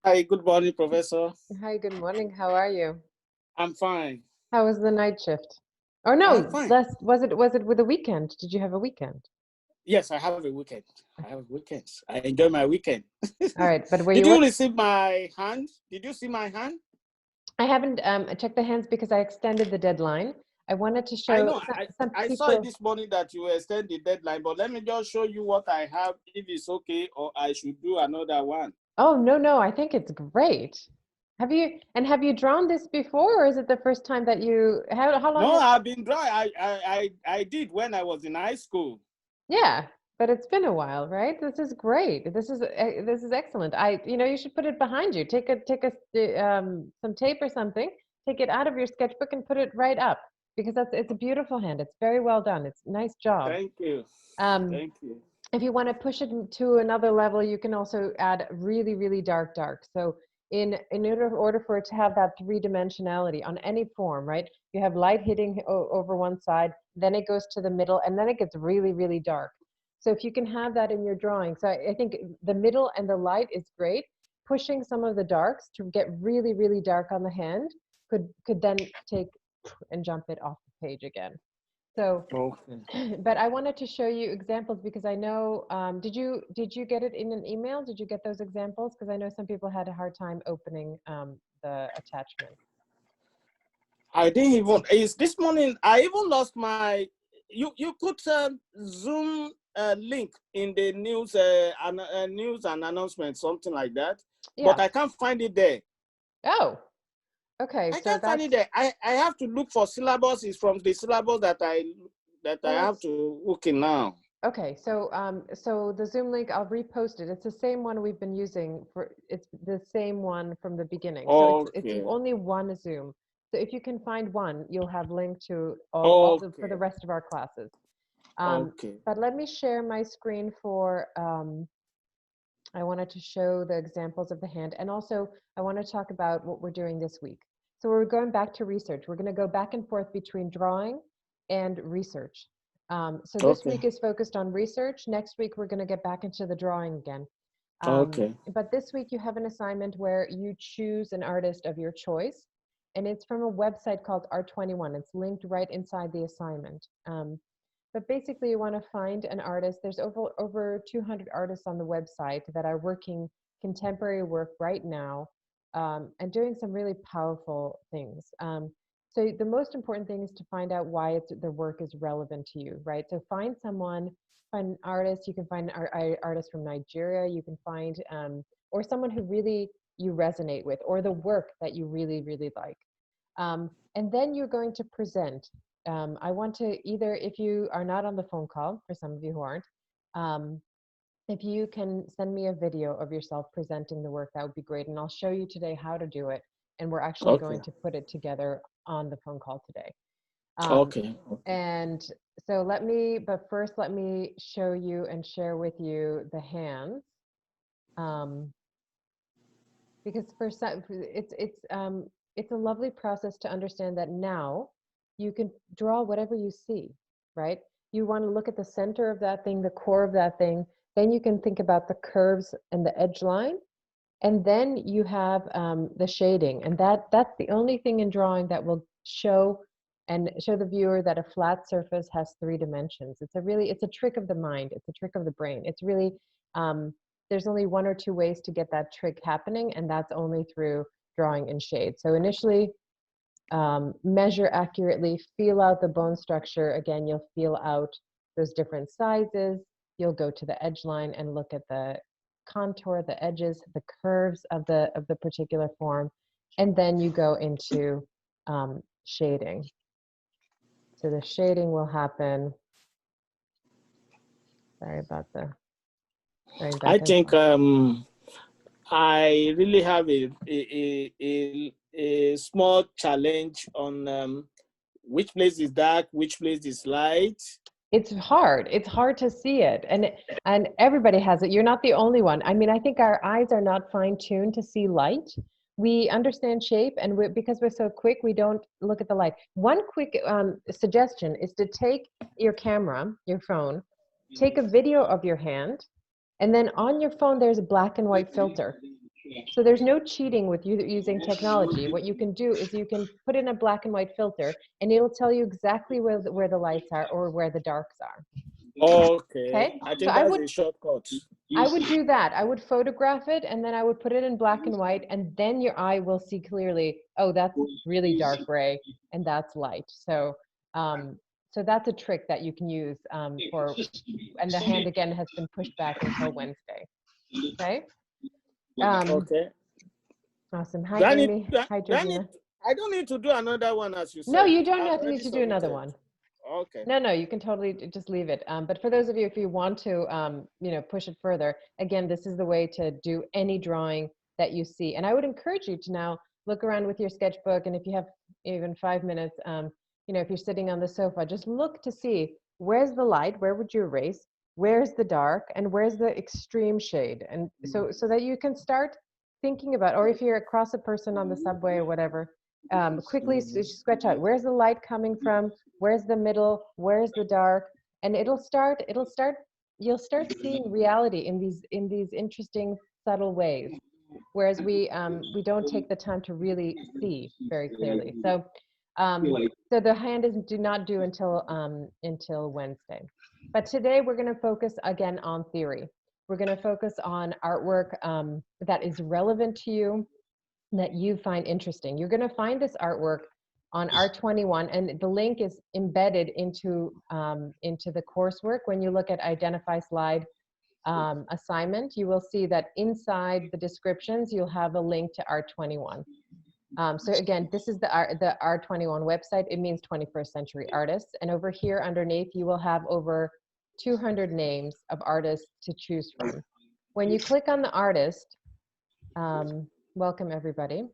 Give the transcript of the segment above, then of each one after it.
Hi, good morning, Professor. Hi, good morning. How are you? I'm fine. How was the night shift? Or I'm no, fine. less was it with a weekend? Did you have a weekend? Yes, I have a weekend. I have weekends. I enjoy my weekend. All right, but were Did you you work? receive my hand? Did you see my hand? I haven't checked the hands because I extended the deadline. I wanted to I show know. some I saw it people. this morning that you extend the deadline, but let me just show you what I have. If it's okay, or I should do another one. Oh, no, no, I think it's great. Have you drawn this before, or is it the first time that you how long No, has I've been drawing. I did when I was in high school. Yeah, but it's been a while, right? This is great. This is excellent. You should put it behind you. Take some tape or something, take it out of your sketchbook and put it right up because it's a beautiful hand. It's very well done. It's nice job. Thank you. Um, Thank you. if you want to push it to another level, you can also add really, really dark. So in order for it to have that three-dimensionality on any form, right? You have light hitting over one side, then it goes to the middle, and then it gets really, really dark. So if you can have that in your drawing, so I think the middle and the light is great. Pushing some of the darks to get really, really dark on the hand could then take and jump it off the page again. So Okay. but I wanted to show you examples because I know, did you get it in an email? Did you get those examples? Because I know some people had a hard time opening the attachment. I didn't even. Is this morning? I even lost my. You put Zoom link in the news and announcement, something like that, but Yeah. I can't find it there. Oh, okay. I So can't find it that's, there. I have to look for syllabus. Is from the syllabus that I well, have it's to look in now. okay. So the Zoom link, I'll repost it. It's the same one we've been using it's the same one from the beginning. So it's Okay. only one Zoom. So if you can find one, you'll have link to for the Okay. rest of our classes. Okay. But let me share my screen for, I wanted to show the examples of the hand. And also, I want to talk about what we're doing this week. So we're going back to research. We're going to go back and forth between drawing and research. So this Okay. week is focused on research. Next week, we're going to get back into the drawing again. Okay. But this week, you have an assignment where you choose an artist of your choice. And it's from a website called Art21. It's linked right inside the assignment. But basically, you want to find an artist. There's over 200 artists on the website that are working contemporary work right now, and doing some really powerful things. So the most important thing is to find out why the work is relevant to you, right? So find an artist. You can find an artist from Nigeria. You can find or someone who really you resonate with, or the work that you really, really like. And then you're going to present. I want to either, if you are not on the phone call, for some of you who aren't, um, if you can send me a video of yourself presenting the work, that would be great. And I'll show you today how to do it. And we're actually Okay. going to put it together on the phone call today. Um, Okay. Okay. and but first, let me show you and share with you the hands. Um, because for some, it's a lovely process to understand that now you can draw whatever you see, right? You want to look at the center of that thing, the core of that thing, then you can think about the curves and the edge line, and then you have the shading, and that's the only thing in drawing that will show the viewer that a flat surface has three dimensions. It's a trick of the mind. It's a trick of the brain. It's really um, there's only one or two ways to get that trick happening, and that's only through drawing in shade. So initially, measure accurately, feel out the bone structure. Again, you'll feel out those different sizes. You'll go to the edge line and look at the contour, the edges, the curves of the particular form, and then you go into shading. So the shading will happen. Sorry about the going I back and think forth. I really have a small challenge on which place is dark, which place is light. It's hard. It's hard to see it, and everybody has it. You're not the only one. I mean, I think our eyes are not fine-tuned to see light. We understand shape, and because we're so quick, we don't look at the light. One quick suggestion is to take your camera, your phone, take a video of your hand, and then on your phone there's a black and white filter. So there's no cheating with you using technology. What you can do is you can put in a black and white filter and it'll tell you exactly where the lights are or where the darks are. Okay. Okay. I So think that's a shortcut. I would do that. I would photograph it and then I would put it in black and white and then your eye will see clearly, oh, that's really dark gray and that's light. So so that's a trick that you can use for, and the hand again has been pushed back until Wednesday. Okay. Okay. Awesome. Hi, Do I need, Amy. do I, Hi, do I need, Georgina. I don't need to do another one, as you said. No, you don't I've have to already need to do another submitted. one. Okay. No, you can totally just leave it. But for those of you, if you want to, push it further, again, this is the way to do any drawing that you see. And I would encourage you to now look around with your sketchbook. And if you have even 5 minutes, if you're sitting on the sofa, just look to see where's the light, where would you erase, where's the dark, and where's the extreme shade. And so that you can start thinking about, or if you're across a person on the subway or whatever, quickly sketch out where's the light coming from, where's the middle, where's the dark, and you'll start seeing reality in these interesting subtle ways, whereas we don't take the time to really see very clearly. So so the hand is do not do until Wednesday. But today we're going to focus again on theory. We're going to focus on artwork that is relevant to you, that you find interesting. You're going to find this artwork on Art21, and the link is embedded into the coursework. When you look at Identify Slide assignment, you will see that inside the descriptions, you'll have a link to Art21. So again, this is the Art21 website. It means 21st Century Artists. And over here underneath, you will have over 200 names of artists to choose from. When you click on the artist, welcome everybody,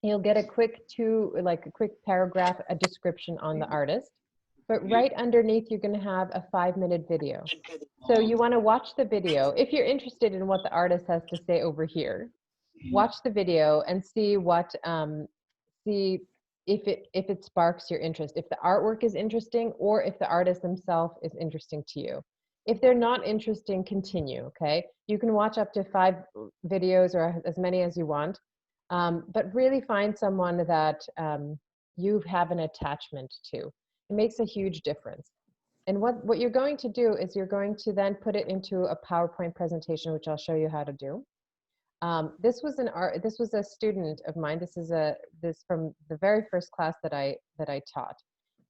you'll get a quick paragraph, a description on the artist. But right underneath, you're going to have a 5-minute video. So you want to watch the video. If you're interested in what the artist has to say over here, watch the video and see if it sparks your interest, if the artwork is interesting, or if the artist themselves is interesting to you. If they're not interesting, continue, okay? You can watch up to 5 videos or as many as you want, but really find someone that you have an attachment to. It makes a huge difference. And what you're going to do is you're going to then put it into a PowerPoint presentation, which I'll show you how to do. This was a student of mine. This from the very first class that I taught.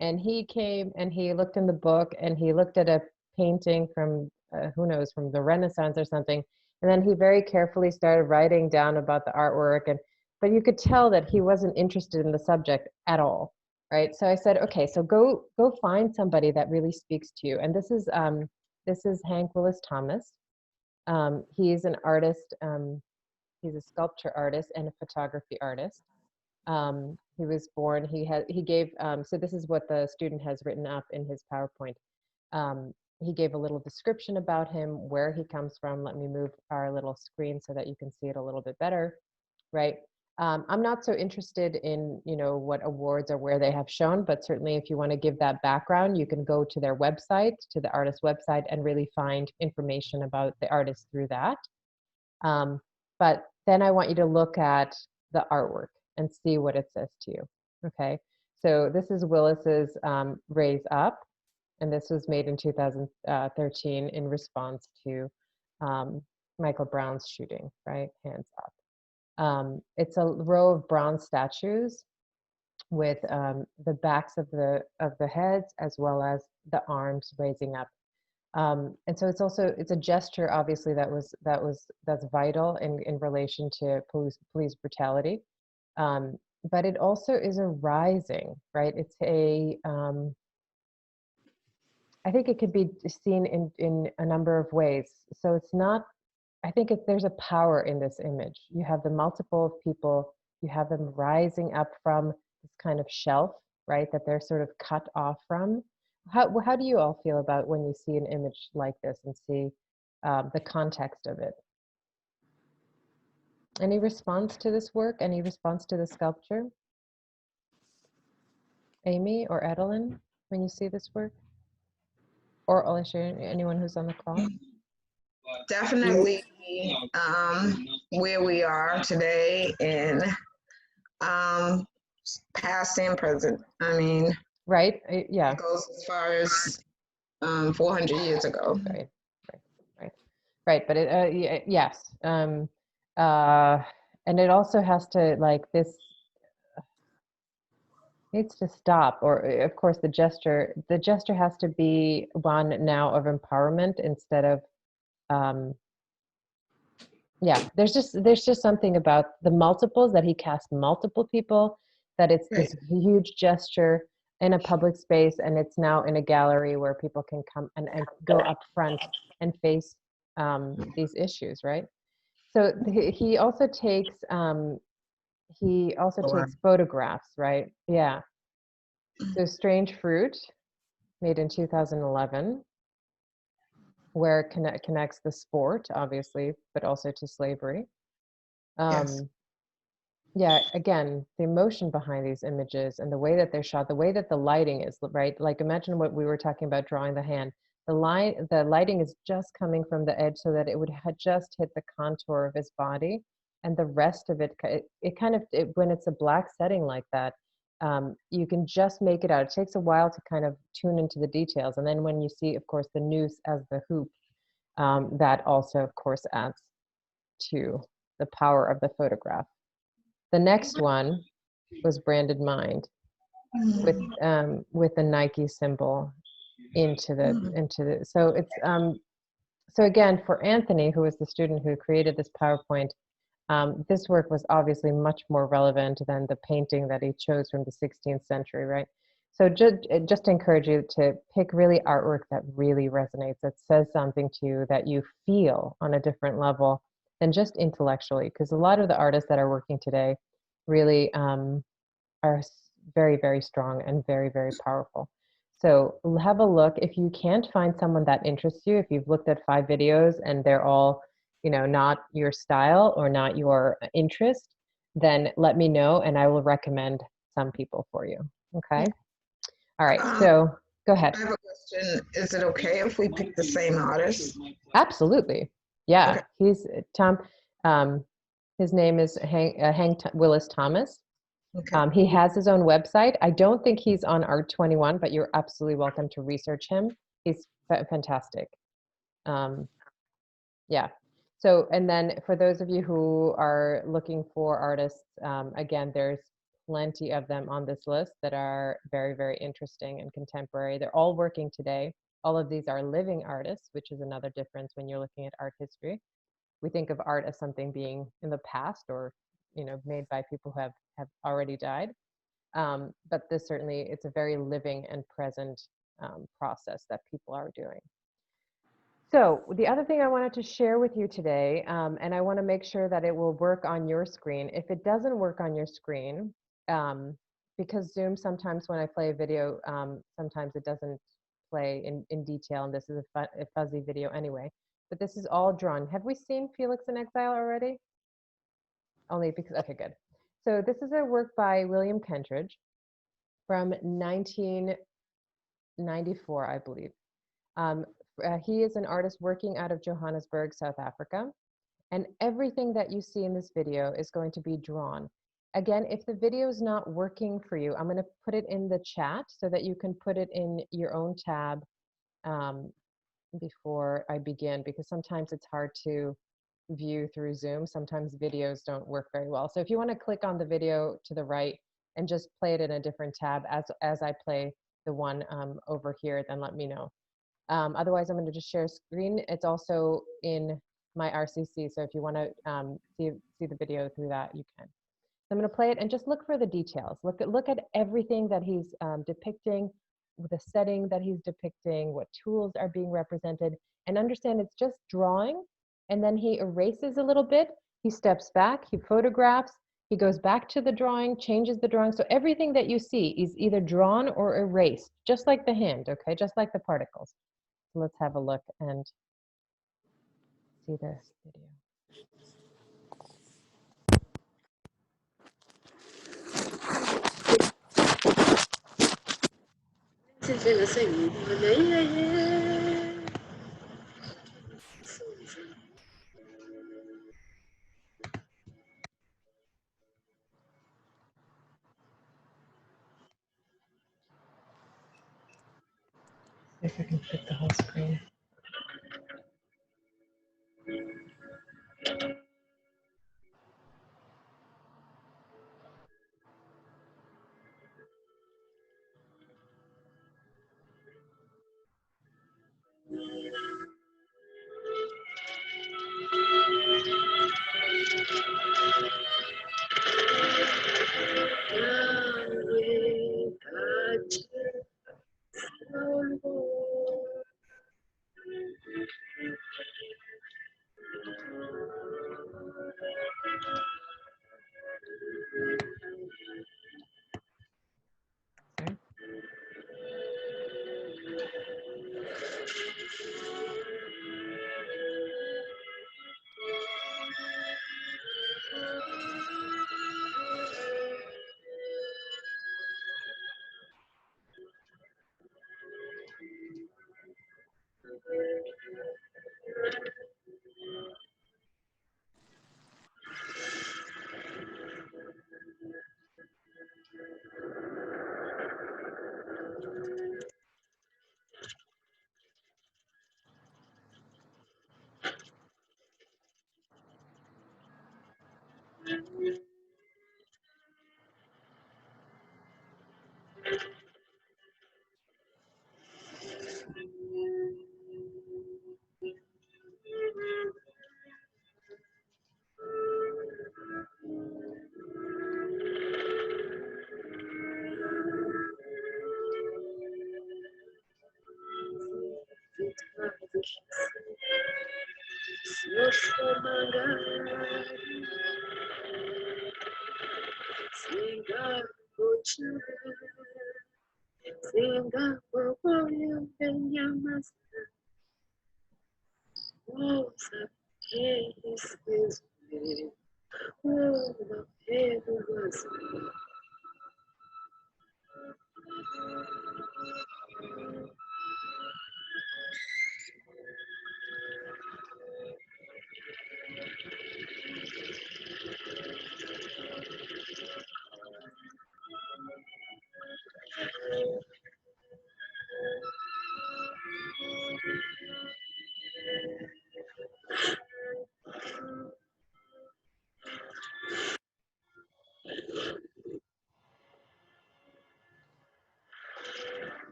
And he came and he looked in the book and he looked at a painting from, who knows, from the Renaissance or something. And then he very carefully started writing down about the artwork. But you could tell that he wasn't interested in the subject at all, right? So I said, okay, so go find somebody that really speaks to you. And this is Hank Willis Thomas. He's an artist. He's a sculpture artist and a photography artist. He was born, he gave, so this is what the student has written up in his PowerPoint. He gave a little description about him, where he comes from. Let me move our little screen so that you can see it a little bit better, right? I'm not so interested in, what awards or where they have shown, but certainly if you want to give that background, you can go to their website, to the artist's website, and really find information about the artist through that. But then I want you to look at the artwork and see what it says to you, okay? So this is Willis's Raise Up, and this was made in 2013 in response to Michael Brown's shooting, right? Hands Up. It's a row of bronze statues with the backs of the heads as well as the arms raising up. And so it's a gesture, obviously, that's vital in relation to police brutality. But it also is a rising, right? It's I think it could be seen in a number of ways. So it's not, I think there's a power in this image. You have the multiple people, you have them rising up from this kind of shelf, right? That they're sort of cut off from. How do you all feel about when you see an image like this and see the context of it? Any response to this work? Any response to the sculpture? Amy or Adeline, when you see this work? Or Alicia, anyone who's on the call? Definitely where we are today in past and present. I mean, Right? Yeah. it goes as far as 400 years ago. Right. Right. Right. But yes. And it also has to, like, this needs to stop. Or of course the gesture has to be one now of empowerment instead of yeah, there's just something about the multiples, that he cast multiple people, that it's Right. this huge gesture in a public space, and it's now in a gallery where people can come and go up front and face these issues, right? So he also takes photographs, right? Yeah. So Strange Fruit, made in 2011, where it connects the sport, obviously, but also to slavery. Yes. Yeah, again, the emotion behind these images and the way that they're shot, the way that the lighting is, right? Like, imagine what we were talking about, drawing the hand. The lighting is just coming from the edge so that it would just hit the contour of his body, and the rest of it, when it's a black setting like that, you can just make it out. It takes a while to kind of tune into the details. And then when you see, of course, the noose as the hoop, that also, of course, adds to the power of the photograph. The next one was Branded Mind, with the Nike symbol into the so it's so again, for Anthony, who was the student who created this PowerPoint, this work was obviously much more relevant than the painting that he chose from the 16th century, right? So just encourage you to pick really artwork that really resonates, that says something to you, that you feel on a different level than just intellectually, because a lot of the artists that are working today really are very, very strong and very, very powerful. So have a look. If you can't find someone that interests you, if you've looked at 5 videos and they're all, not your style or not your interest, then let me know and I will recommend some people for you. Okay. All right. So go ahead. I have a question. Is it okay if we pick the same artist? Absolutely. Yeah. Okay. He's Tom. His name is Hank Willis Thomas. Okay. He has his own website. I don't think he's on Art21, but you're absolutely welcome to research him. He's fantastic. Yeah. So, and then for those of you who are looking for artists, again, there's plenty of them on this list that are very, very interesting and contemporary. They're all working today. All of these are living artists, which is another difference when you're looking at art history. We think of art as something being in the past, or made by people who have already died. But this certainly, it's a very living and present process that people are doing. So the other thing I wanted to share with you today, and I want to make sure that it will work on your screen. If it doesn't work on your screen, because Zoom, sometimes when I play a video, sometimes it doesn't play in detail, and this is a fuzzy video anyway. But this is all drawn. Have we seen Felix in Exile already? Only because, okay, good. So this is a work by William Kentridge from 1994, I believe. He is an artist working out of Johannesburg, South Africa. And everything that you see in this video is going to be drawn. Again, if the video is not working for you, I'm going to put it in the chat so that you can put it in your own tab before I begin, because sometimes it's hard to view through Zoom. Sometimes videos don't work very well. So if you want to click on the video to the right and just play it in a different tab as I play the one over here, then let me know. Otherwise, I'm going to just share screen. It's also in my RCC, so if you want to see the video through that, you can. So I'm going to play it and just look for the details. Look at everything that he's depicting, the setting that he's depicting, what tools are being represented, and understand it's just drawing. And then he erases a little bit. He steps back. He photographs. He goes back to the drawing, changes the drawing. So everything that you see is either drawn or erased, just like the hand, okay? Just like the particles. So let's have a look and see this video. If I can fit the whole screen.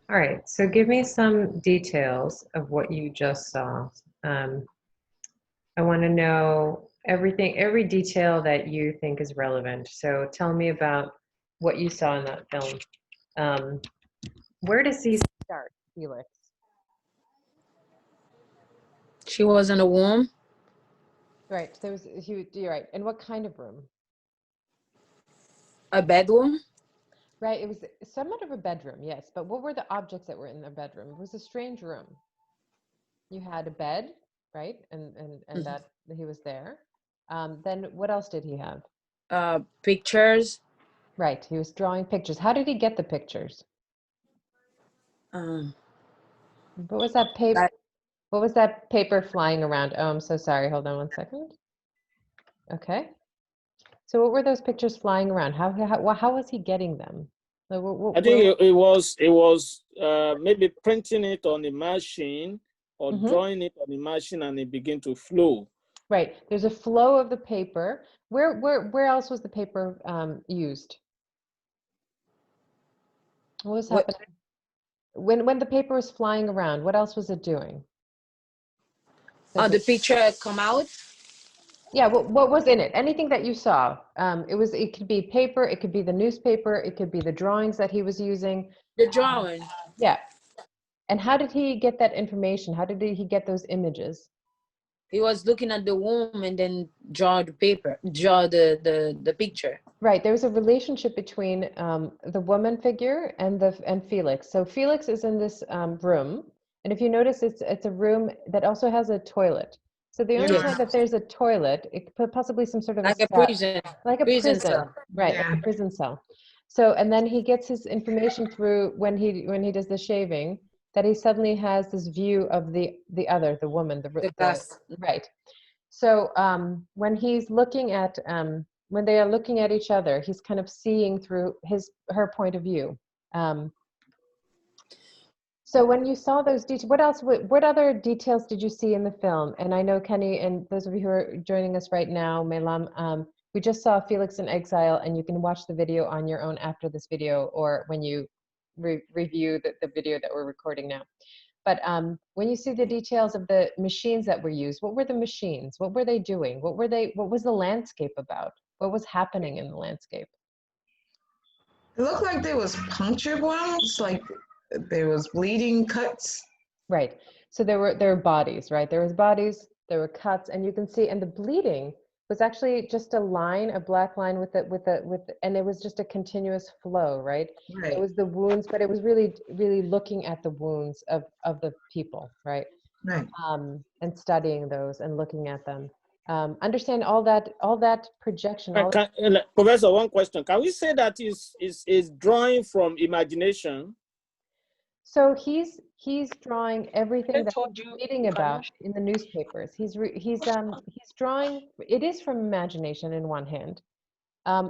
All right, so give me some details of what you just saw. I want to know everything, every detail that you think is relevant. So tell me about what you saw in that film. Where does he start, Felix? She was in a womb. Right, you're right. And what kind of room? A bedroom. Right, it was somewhat of a bedroom, yes. But what were the objects that were in the bedroom? It was a strange room. You had a bed, right? And that he was there. Then what else did he have? Pictures. Right, he was drawing pictures. How did he get the pictures? Um, What was that paper? That- What was that paper flying around? Oh, I'm so sorry. Hold on 1 second. Okay. So what were those pictures flying around? How was he getting them? I think it was maybe printing it on the machine or drawing it on the machine, and it began to flow. Right. There's a flow of the paper. Where else was the paper used? What was happening? When the paper was flying around, what else was it doing? the picture come out. Yeah, what was in it? Anything that you saw. It could be paper, it could be the newspaper, it could be the drawings that he was using. The drawing. Yeah. And how did he get that information? How did he get those images? He was looking at the womb and then draw the picture. Right. There was a relationship between the woman figure and Felix. So Felix is in this room, and if you notice, it's a room that also has a toilet. So the only time that there's a toilet, it could possibly some sort of like a prison, like a prison cell. Right? Like a prison cell. So and then he gets his information through when he does the shaving, that he suddenly has this view of the other, the woman, the right. So when he's looking at when they are looking at each other, he's kind of seeing through her point of view. So when you saw those details, what other details did you see in the film? And I know Kenny and those of you who are joining us right now, Melam, we just saw Felix in Exile, and you can watch the video on your own after this video, or when you review the video that we're recording now. But when you see the details of the machines that were used, what were the machines? What were they doing? What was the landscape about? What was happening in the landscape? It looked like there was puncture wounds, like there was bleeding cuts. Right. So there were bodies, right? There was bodies, there were cuts, and you can see, and the bleeding was actually just a line, a black line and it was just a continuous flow, right? It was the wounds, but it was really, really looking at the wounds of the people, right? Right. And studying those and looking at them. Understand all that projection. Professor, one question. Can we say that is drawing from imagination? So he's drawing everything that he's reading about in the newspapers. He's drawing. It is from imagination in one hand.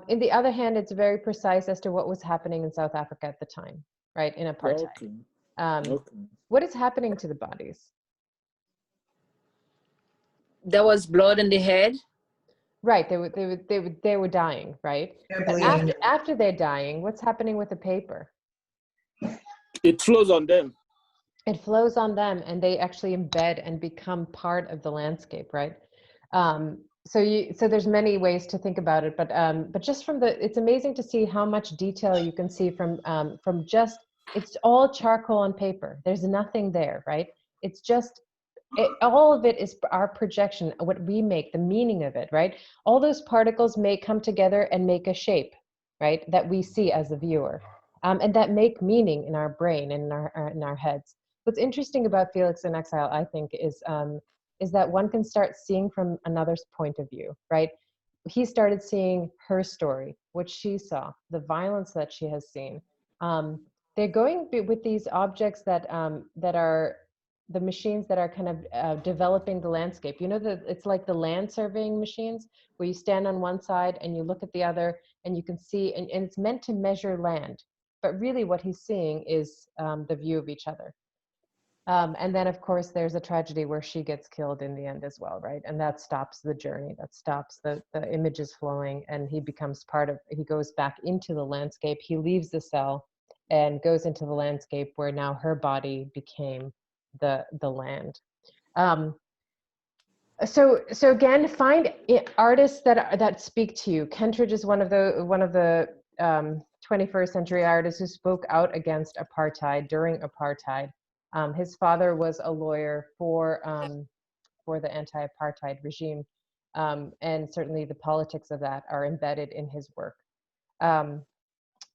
In the other hand, it's very precise as to what was happening in South Africa at the time. right, in apartheid. Okay. Um, Okay. what is happening to the bodies? There was blood in the head. Right, they were dying, right? They're But bleeding. after they're dying, what's happening with the paper? It flows on them. It flows on them, and they actually embed and become part of the landscape, right? So there's many ways to think about it, but just from it's amazing to see how much detail you can see from just, it's all charcoal on paper. There's nothing there, right? It's just all of it is our projection, what we make, the meaning of it, right? All those particles may come together and make a shape, right, that we see as a viewer, and that make meaning in our brain and in our heads. What's interesting about Felix in Exile, I think, is that one can start seeing from another's point of view, right? He started seeing her story, what she saw, the violence that she has seen. They're going with these objects that are the machines that are kind of developing the landscape. You know, it's like the land surveying machines where you stand on one side and you look at the other and you can see, and it's meant to measure land. But really what he's seeing is the view of each other. And then, of course, there's a tragedy where she gets killed in the end as well, right? And that stops the journey, that stops the images flowing, and he becomes he goes back into the landscape. He leaves the cell and goes into the landscape where now her body became the land. So again, find artists that speak to you. Kentridge is one of the 21st century artists who spoke out against apartheid during apartheid. His father was a lawyer for the anti-apartheid regime, and certainly the politics of that are embedded in his work.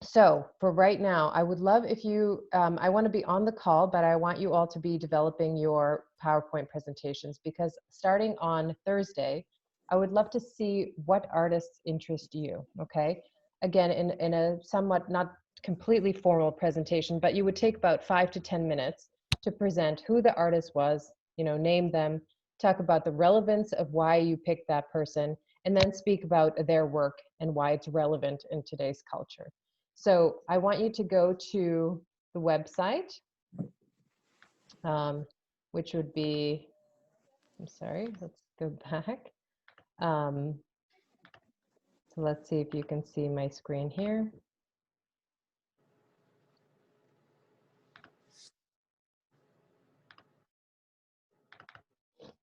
So for right now, I would love if you, I want to be on the call, but I want you all to be developing your PowerPoint presentations, because starting on Thursday, I would love to see what artists interest you, okay? Again, in a somewhat not completely formal presentation, but you would take about 5 to 10 minutes to present who the artist was, you know, name them, talk about the relevance of why you picked that person, and then speak about their work and why it's relevant in today's culture. So I want you to go to the website, which would be, I'm sorry, let's go back. So let's see if you can see my screen here.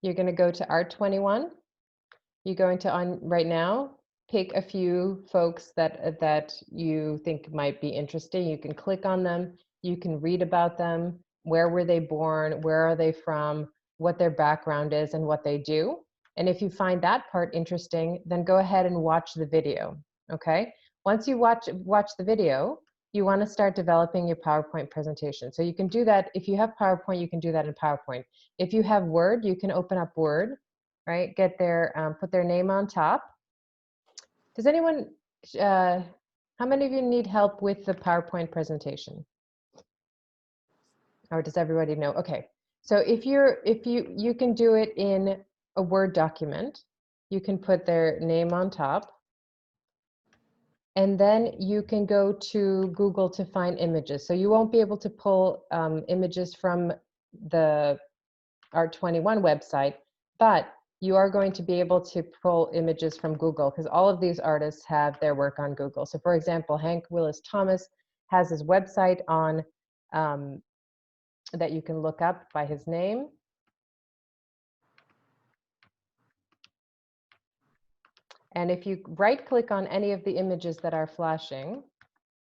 You're going to go to Art21. You're going to, on right now, pick a few folks that you think might be interesting. You can click on them. You can read about them. Where were they born? Where are they from? What their background is and what they do. And if you find that part interesting, then go ahead and watch the video, okay? Once you watch the video, you want to start developing your PowerPoint presentation. So you can do that. If you have PowerPoint, you can do that in PowerPoint. If you have Word, you can open up Word, right? Get their, put their name on top. Does anyone, how many of you need help with the PowerPoint presentation? Or does everybody know? Okay, so if you can do it in a Word document, you can put their name on top, and then you can go to Google to find images. So you won't be able to pull images from the Art21 website, but you are going to be able to pull images from Google, because all of these artists have their work on Google. So for example, Hank Willis Thomas has his website on that you can look up by his name. And if you right click on any of the images that are flashing,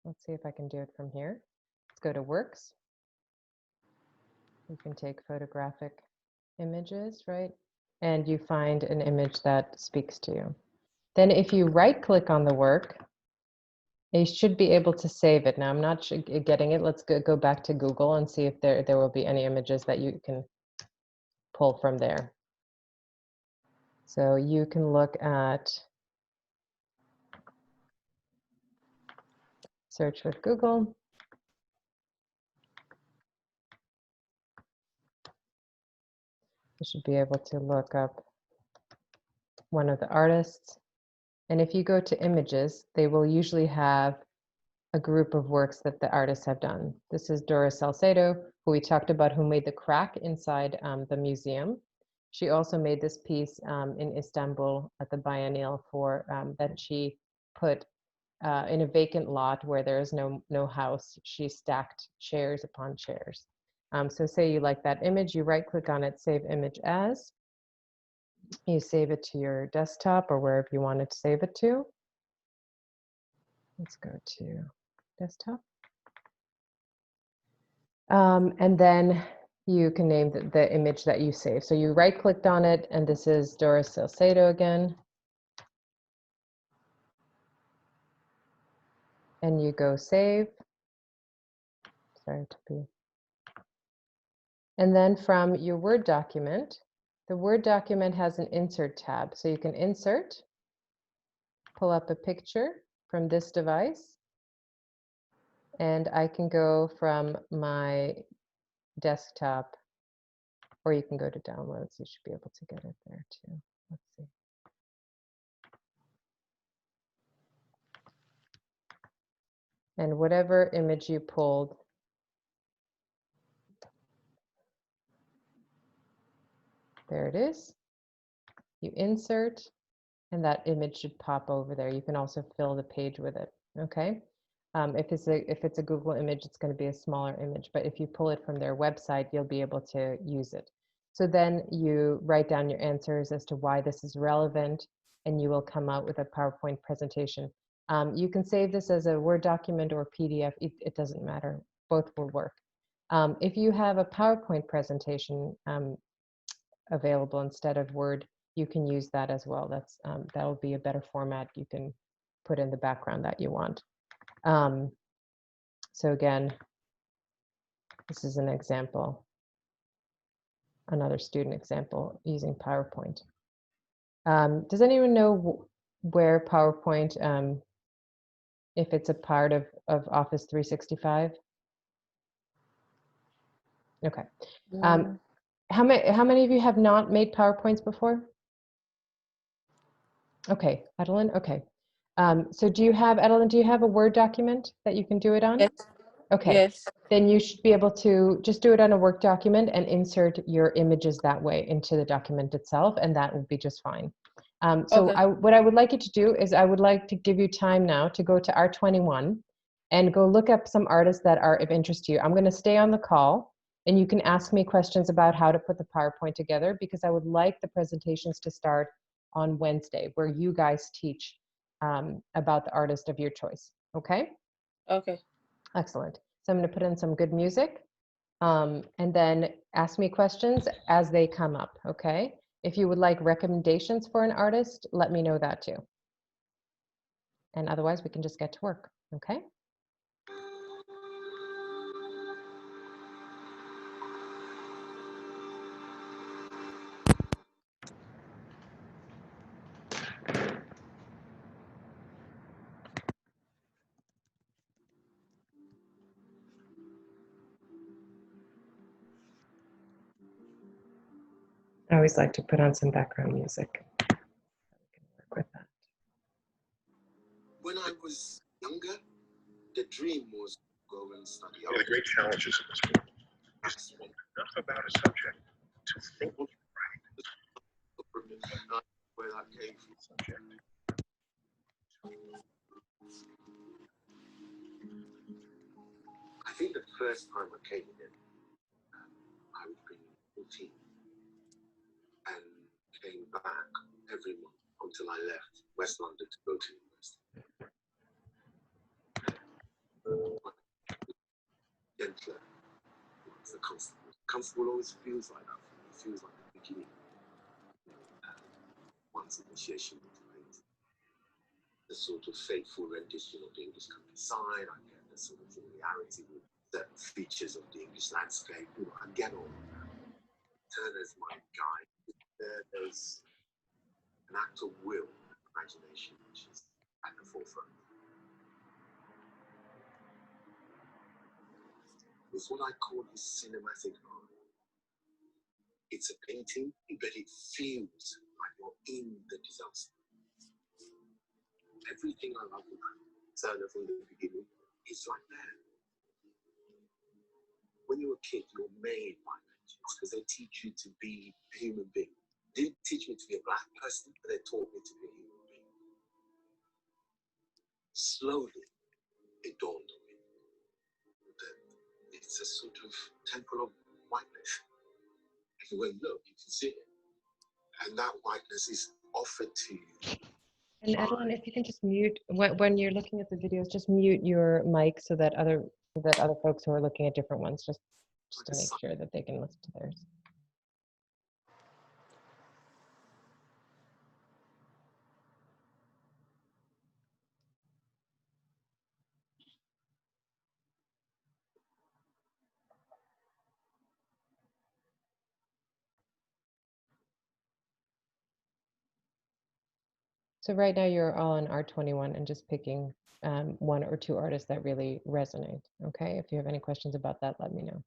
let's see if I can do it from here. Let's go to Works. You can take photographic images, right? And you find an image that speaks to you. Then if you right click on the work, you should be able to save it. Now I'm not getting it. Let's go back to Google and see if there will be any images that you can pull from there. So you can look at, search with Google. You should be able to look up one of the artists. And if you go to images, they will usually have a group of works that the artists have done. This is Dora Salcedo, who we talked about, who made the crack inside the museum. She also made this piece in Istanbul at the Biennial for that she put in a vacant lot where there is no house. She stacked chairs upon chairs. So say you like that image, you right click on it, save image as. You save it to your desktop or wherever you want to save it to. Let's go to desktop. And then you can name the image that you save. So you right clicked on it, and this is Dora Salcedo again. And you go save. Sorry to be. And then from your Word document, the Word document has an insert tab. So you can insert, pull up a picture from this device, and I can go from my desktop, or you can go to downloads. You should be able to get it there too. Let's see. And whatever image you pulled, there it is. You insert, and that image should pop over there. You can also fill the page with it, okay? If it's a Google image, it's going to be a smaller image, but if you pull it from their website, you'll be able to use it. So then you write down your answers as to why this is relevant, and you will come out with a PowerPoint presentation. You can save this as a Word document or PDF. It doesn't matter. Both will work. If you have a PowerPoint presentation available instead of Word, you can use that as well. That will be a better format. You can put in the background that you want. So again, this is an example, another student example using PowerPoint. Does anyone know where PowerPoint, if it's a part of Office 365? Okay. How many of you have not made PowerPoints before? Okay, Adeline, okay. So Adeline, do you have a Word document that you can do it on? Yes. Okay. Yes. Then you should be able to just do it on a work document and insert your images that way into the document itself, and that will be just fine. So Okay. what I would like you to do is I would like to give you time now to go to R21 and go look up some artists that are of interest to you. I'm going to stay on the call, and you can ask me questions about how to put the PowerPoint together, because I would like the presentations to start on Wednesday, where you guys teach about the artist of your choice. Okay? Okay. Excellent. So I'm going to put in some good music, and then ask me questions as they come up, okay? If you would like recommendations for an artist, let me know that too. And otherwise, we can just get to work, okay? I always like to put on some background music. We can work with that. When I was younger, the dream was to go and study One of the great challenges of this book is enough about a subject to think where that came from. subject. I think the first time I came in, I would be 14 and came back every month until I left West London to go to university. Gentler was the constable. Constable always feels like that for me. It feels like the beginning. Once initiation into things. The sort of faithful rendition of the English countryside. I get the sort of familiarity with certain features of the English landscape. You know, I get all of that. Turner's my guide. There's an act of will, imagination, which is at the forefront. It's what I call his cinematic art. It's a painting, but it feels like you're in the disaster. Everything I love about Turner from the beginning, It's like that. When you're a kid, you're made by legends because they teach you to be a human being. They didn't teach me to be a black person, but they taught me to be a human being. Slowly, it dawned on me that it's a sort of temple of whiteness. Everywhere you look, you can see it. And that whiteness is offered to you. And Adeline, if you can just mute when you're looking at the videos, just mute your mic so that other folks who are looking at different ones just to make sure that they can listen to theirs. So right now you're all on R21 and just picking one or two artists that really resonate. Okay, if you have any questions about that, let me know.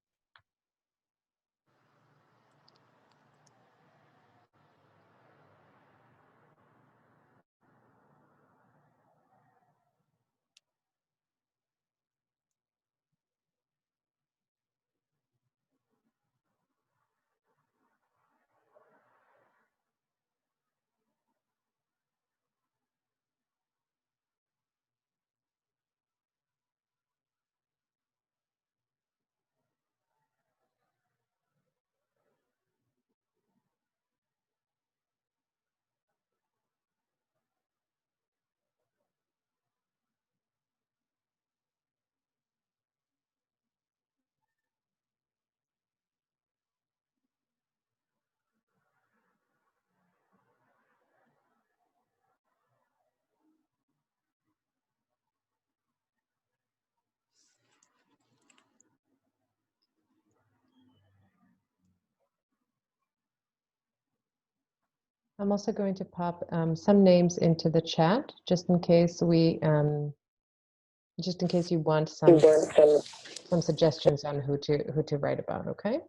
I'm also going to pop some names into the chat just in case just in case you want some suggestions on who to write about. Okay.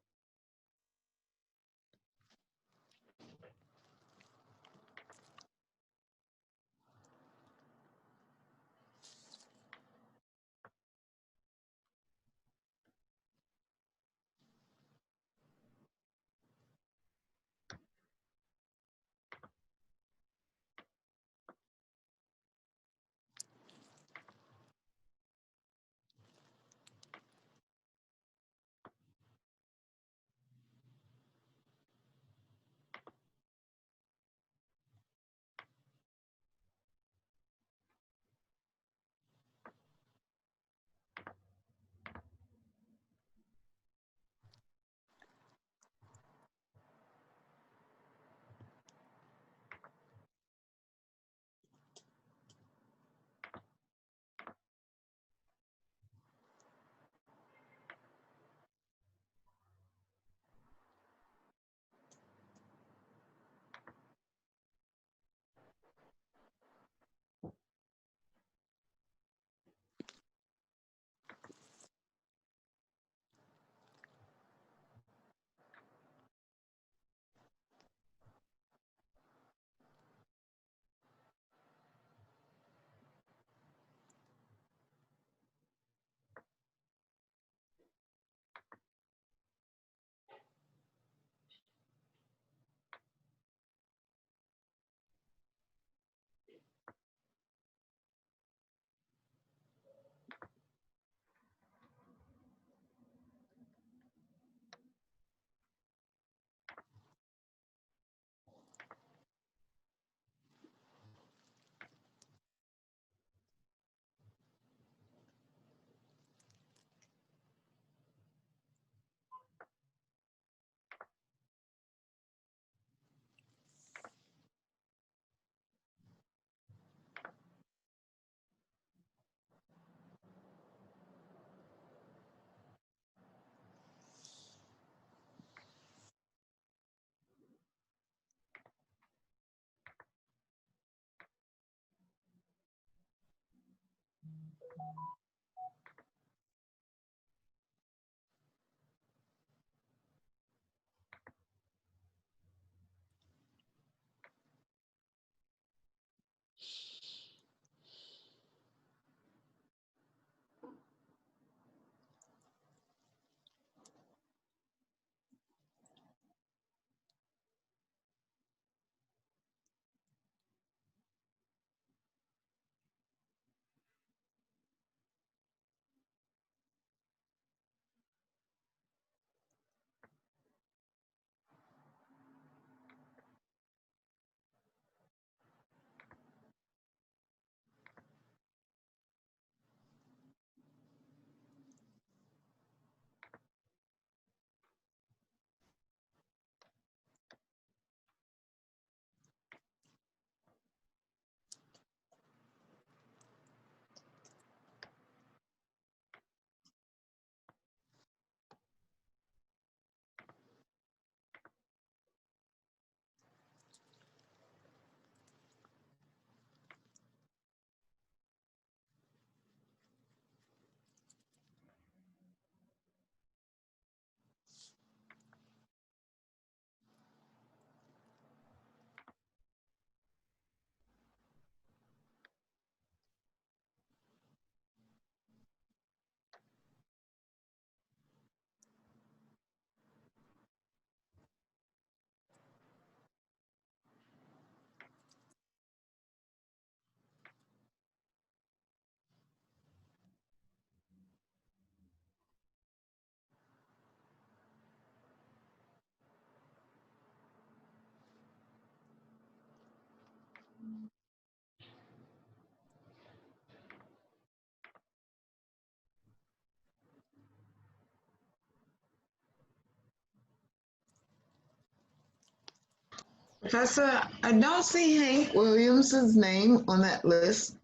Professor, I don't see Hank Williams's name on that list.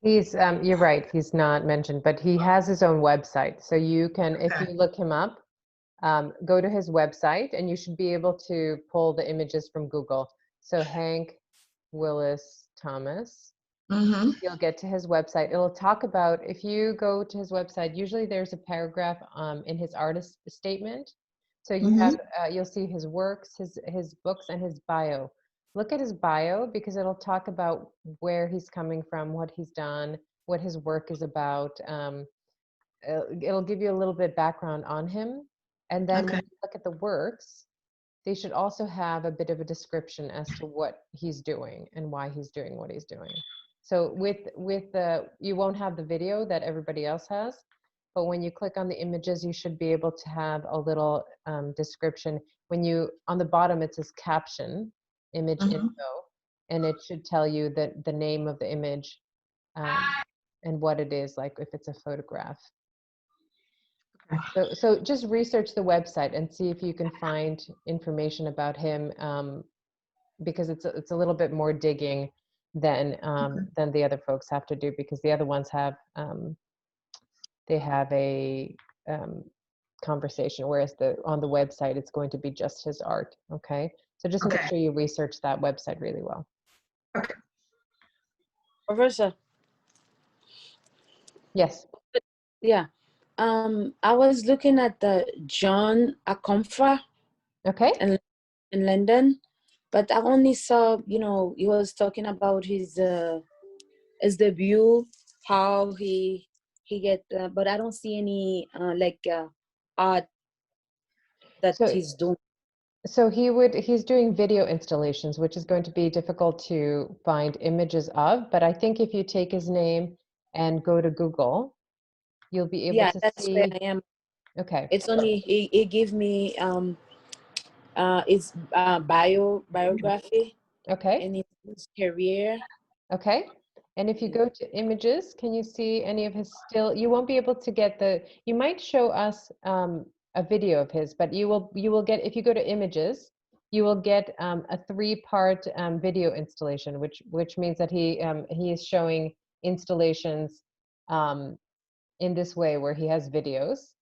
He's, you're right, he's not mentioned, but he has his own website. So you can, if Okay. you look him up, go to his website and you should be able to pull the images from Google. So Hank Willis Thomas, Mm-hmm. you'll get to his website. It'll talk about, if you go to his website, usually there's a paragraph in his artist statement. So you Mm-hmm. have, you'll see his works, his books, and his bio. Look at his bio because it'll talk about where he's coming from, what he's done, what his work is about. It'll give you a little bit background on him. And then when Okay. you look at the works, they should also have a bit of a description as to what he's doing and why he's doing what he's doing. So with the, you won't have the video that everybody else has, but when you click on the images, you should be able to have a little description. When you, on the bottom, it says caption, image Mhm. info, and it should tell you that the name of the image and what it is, like if it's a photograph. So just research the website and see if you can find information about him, because it's a little bit more digging than the other folks have to do, because the other ones have they have a conversation, whereas on the website it's going to be just his art. Okay, so just make Okay. sure you research that website really well. Professor, Yes. yeah. I was looking at the John Akomfa Okay. in London, but I only saw, he was talking about his debut, how he get, but I don't see any art that So he's doing. So he's doing video installations, which is going to be difficult to find images of, but I think if you take his name and go to Google, you'll be able Yeah, to that's where see. I am. Okay. It's only he gave me his biography Okay. and his career. Okay. And if you go to images, can you see any of his still? You won't be able to get you might show us a video of his, but you will get, if you go to images, you will get a 3-part video installation, which means that he is showing installations in this way where he has videos,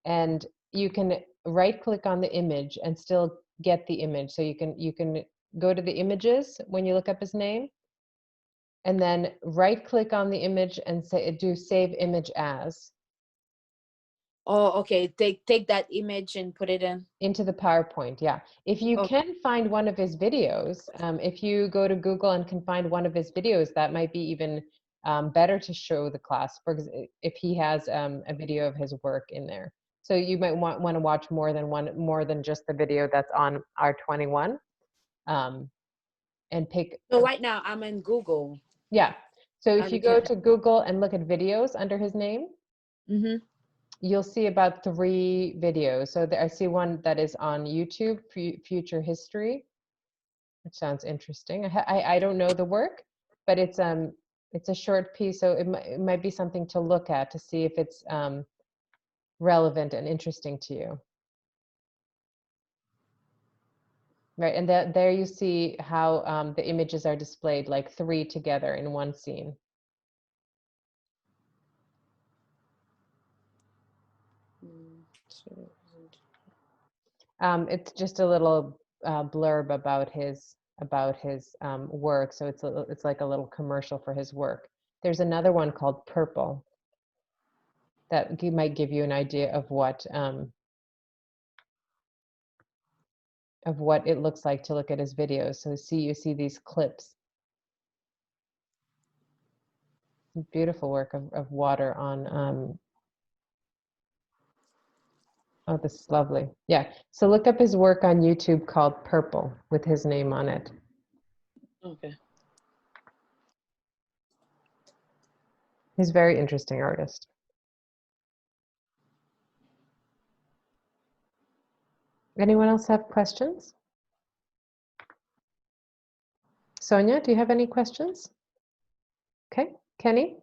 and you can right click on the image and still get the image. So you can go to the images when you look up his name, and then right click on the image and do save image as Oh, okay. Take that image and put it in. into the PowerPoint. Yeah. If you Okay. can find one of his videos, if you go to Google and can find one of his videos, that might be even better to show the class, for if he has a video of his work in there. So you might want to watch more than just the video that's on R21, and pick. So right now I'm in Google. Yeah. So if I'm you go looking to Google and look at videos under his name, you'll see about 3 videos. So I see one that is on YouTube, Future History, which sounds interesting. I don't know the work, but it's a short piece, so it might be something to look at to see if it's relevant and interesting to you. Right, and there you see how the images are displayed, like 3 together in one scene. It's just a little blurb about his work, so it's like a little commercial for his work. There's another one called Purple that might give you an idea of what it looks like to look at his videos. So you see these clips. Beautiful work of water on. Oh, this is lovely. Yeah. So look up his work on YouTube called Purple with his name on it. Okay. He's a very interesting artist. Anyone else have questions? Sonia, do you have any questions? Okay. Kenny?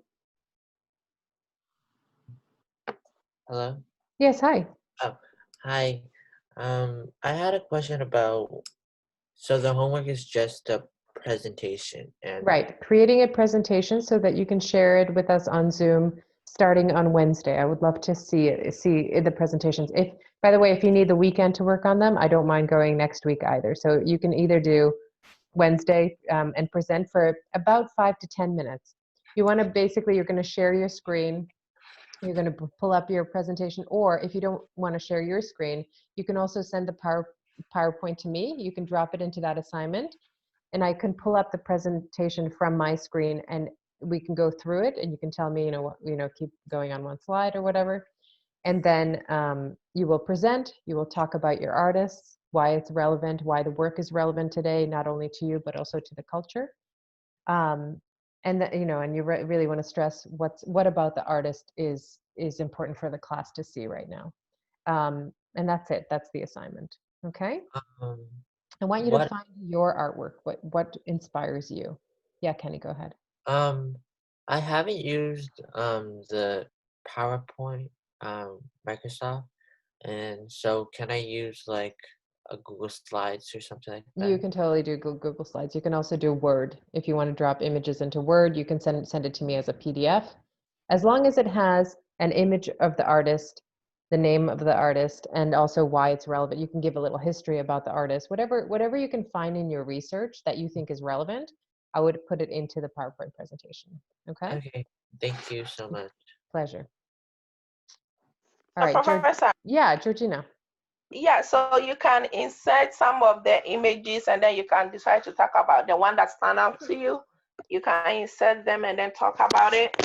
Hello? Yes, hi. Oh, hi. I had a question about So the homework is just a presentation and Right, creating a presentation so that you can share it with us on Zoom starting on Wednesday. I would love to see the presentations. If, by the way, if you need the weekend to work on them, I don't mind going next week either. So you can either do Wednesday and present for about 5 to 10 minutes. You want to basically, you're going to share your screen. You're going to pull up your presentation, or if you don't want to share your screen, you can also send the PowerPoint to me. You can drop it into that assignment, and I can pull up the presentation from my screen, and we can go through it, and you can tell me, keep going on one slide or whatever. And then you will present, you will talk about your artists, why it's relevant, why the work is relevant today, not only to you, but also to the culture. And that, and you really want to stress what about the artist is important for the class to see right now. And that's it. That's the assignment. Okay. I want you to find your artwork. What inspires you? Yeah, Kenny, go ahead. I haven't used the PowerPoint Microsoft, and so can I use like a Google Slides or something like that? You can totally do Google Slides. You can also do Word. If you want to drop images into Word, you can send it to me as a PDF. As long as it has an image of the artist, the name of the artist, and also why it's relevant. You can give a little history about the artist. Whatever you can find in your research that you think is relevant, I would put it into the PowerPoint presentation. Okay? Okay. Thank you so much. Pleasure. All right. Professor. Yeah, Georgina. Yeah, so you can insert some of the images and then you can decide to talk about the one that stand out to you. You can insert them and then talk about it.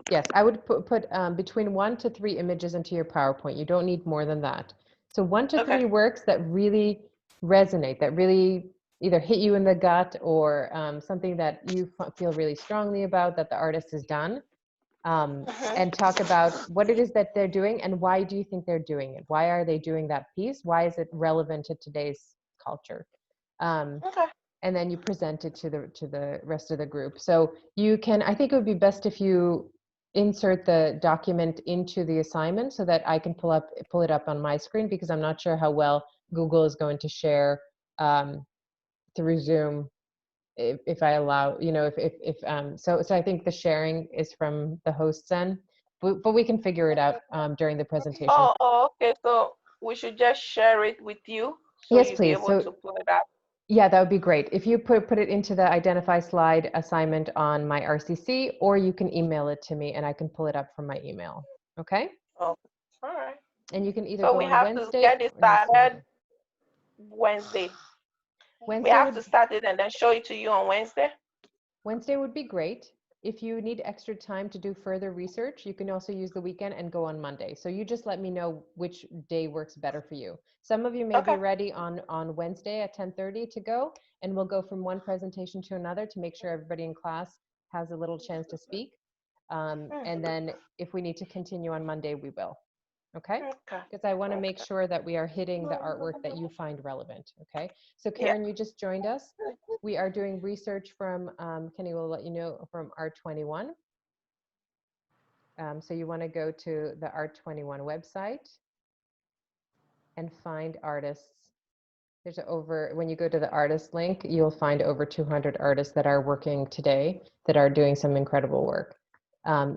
Yes, I would put between 1 to 3 images into your PowerPoint. You don't need more than that. So 1 to 3 works that really resonate, that really either hit you in the gut or something that you feel really strongly about that the artist has done. And talk about what it is that they're doing and why do you think they're doing it? Why are they doing that piece? Why is it relevant to today's culture? And then you present it to the rest of the group. So you can, I think it would be best if you insert the document into the assignment so that I can pull it up on my screen, because I'm not sure how well Google is going to share through Zoom if I allow, so I think the sharing is from the host's end, but we can figure it out during the presentation. Oh, okay. So we should just share it with you. So yes, you'll please. Be able to pull it up. Yeah, that would be great. If you put it into the identify slide assignment on my RCC, or you can email it to me and I can pull it up from my email. Okay? Oh, all right. And you can either so go we on have Wednesday to get it started Wednesday. We have to start it and then show it to you on Wednesday. Wednesday would be great. If you need extra time to do further research, you can also use the weekend and go on Monday. So you just let me know which day works better for you. Some of you may be ready on Wednesday at 10:30 to go, and we'll go from one presentation to another to make sure everybody in class has a little chance to speak. And then if we need to continue on Monday, we will. Okay? Because I want to make sure that we are hitting the artwork that you find relevant. Okay? So Karen, you just joined us. We are doing research from, Kenny will let you know, from Art21. So you want to go to the Art21 website and find artists. There's when you go to the artist link, you'll find over 200 artists that are working today that are doing some incredible work.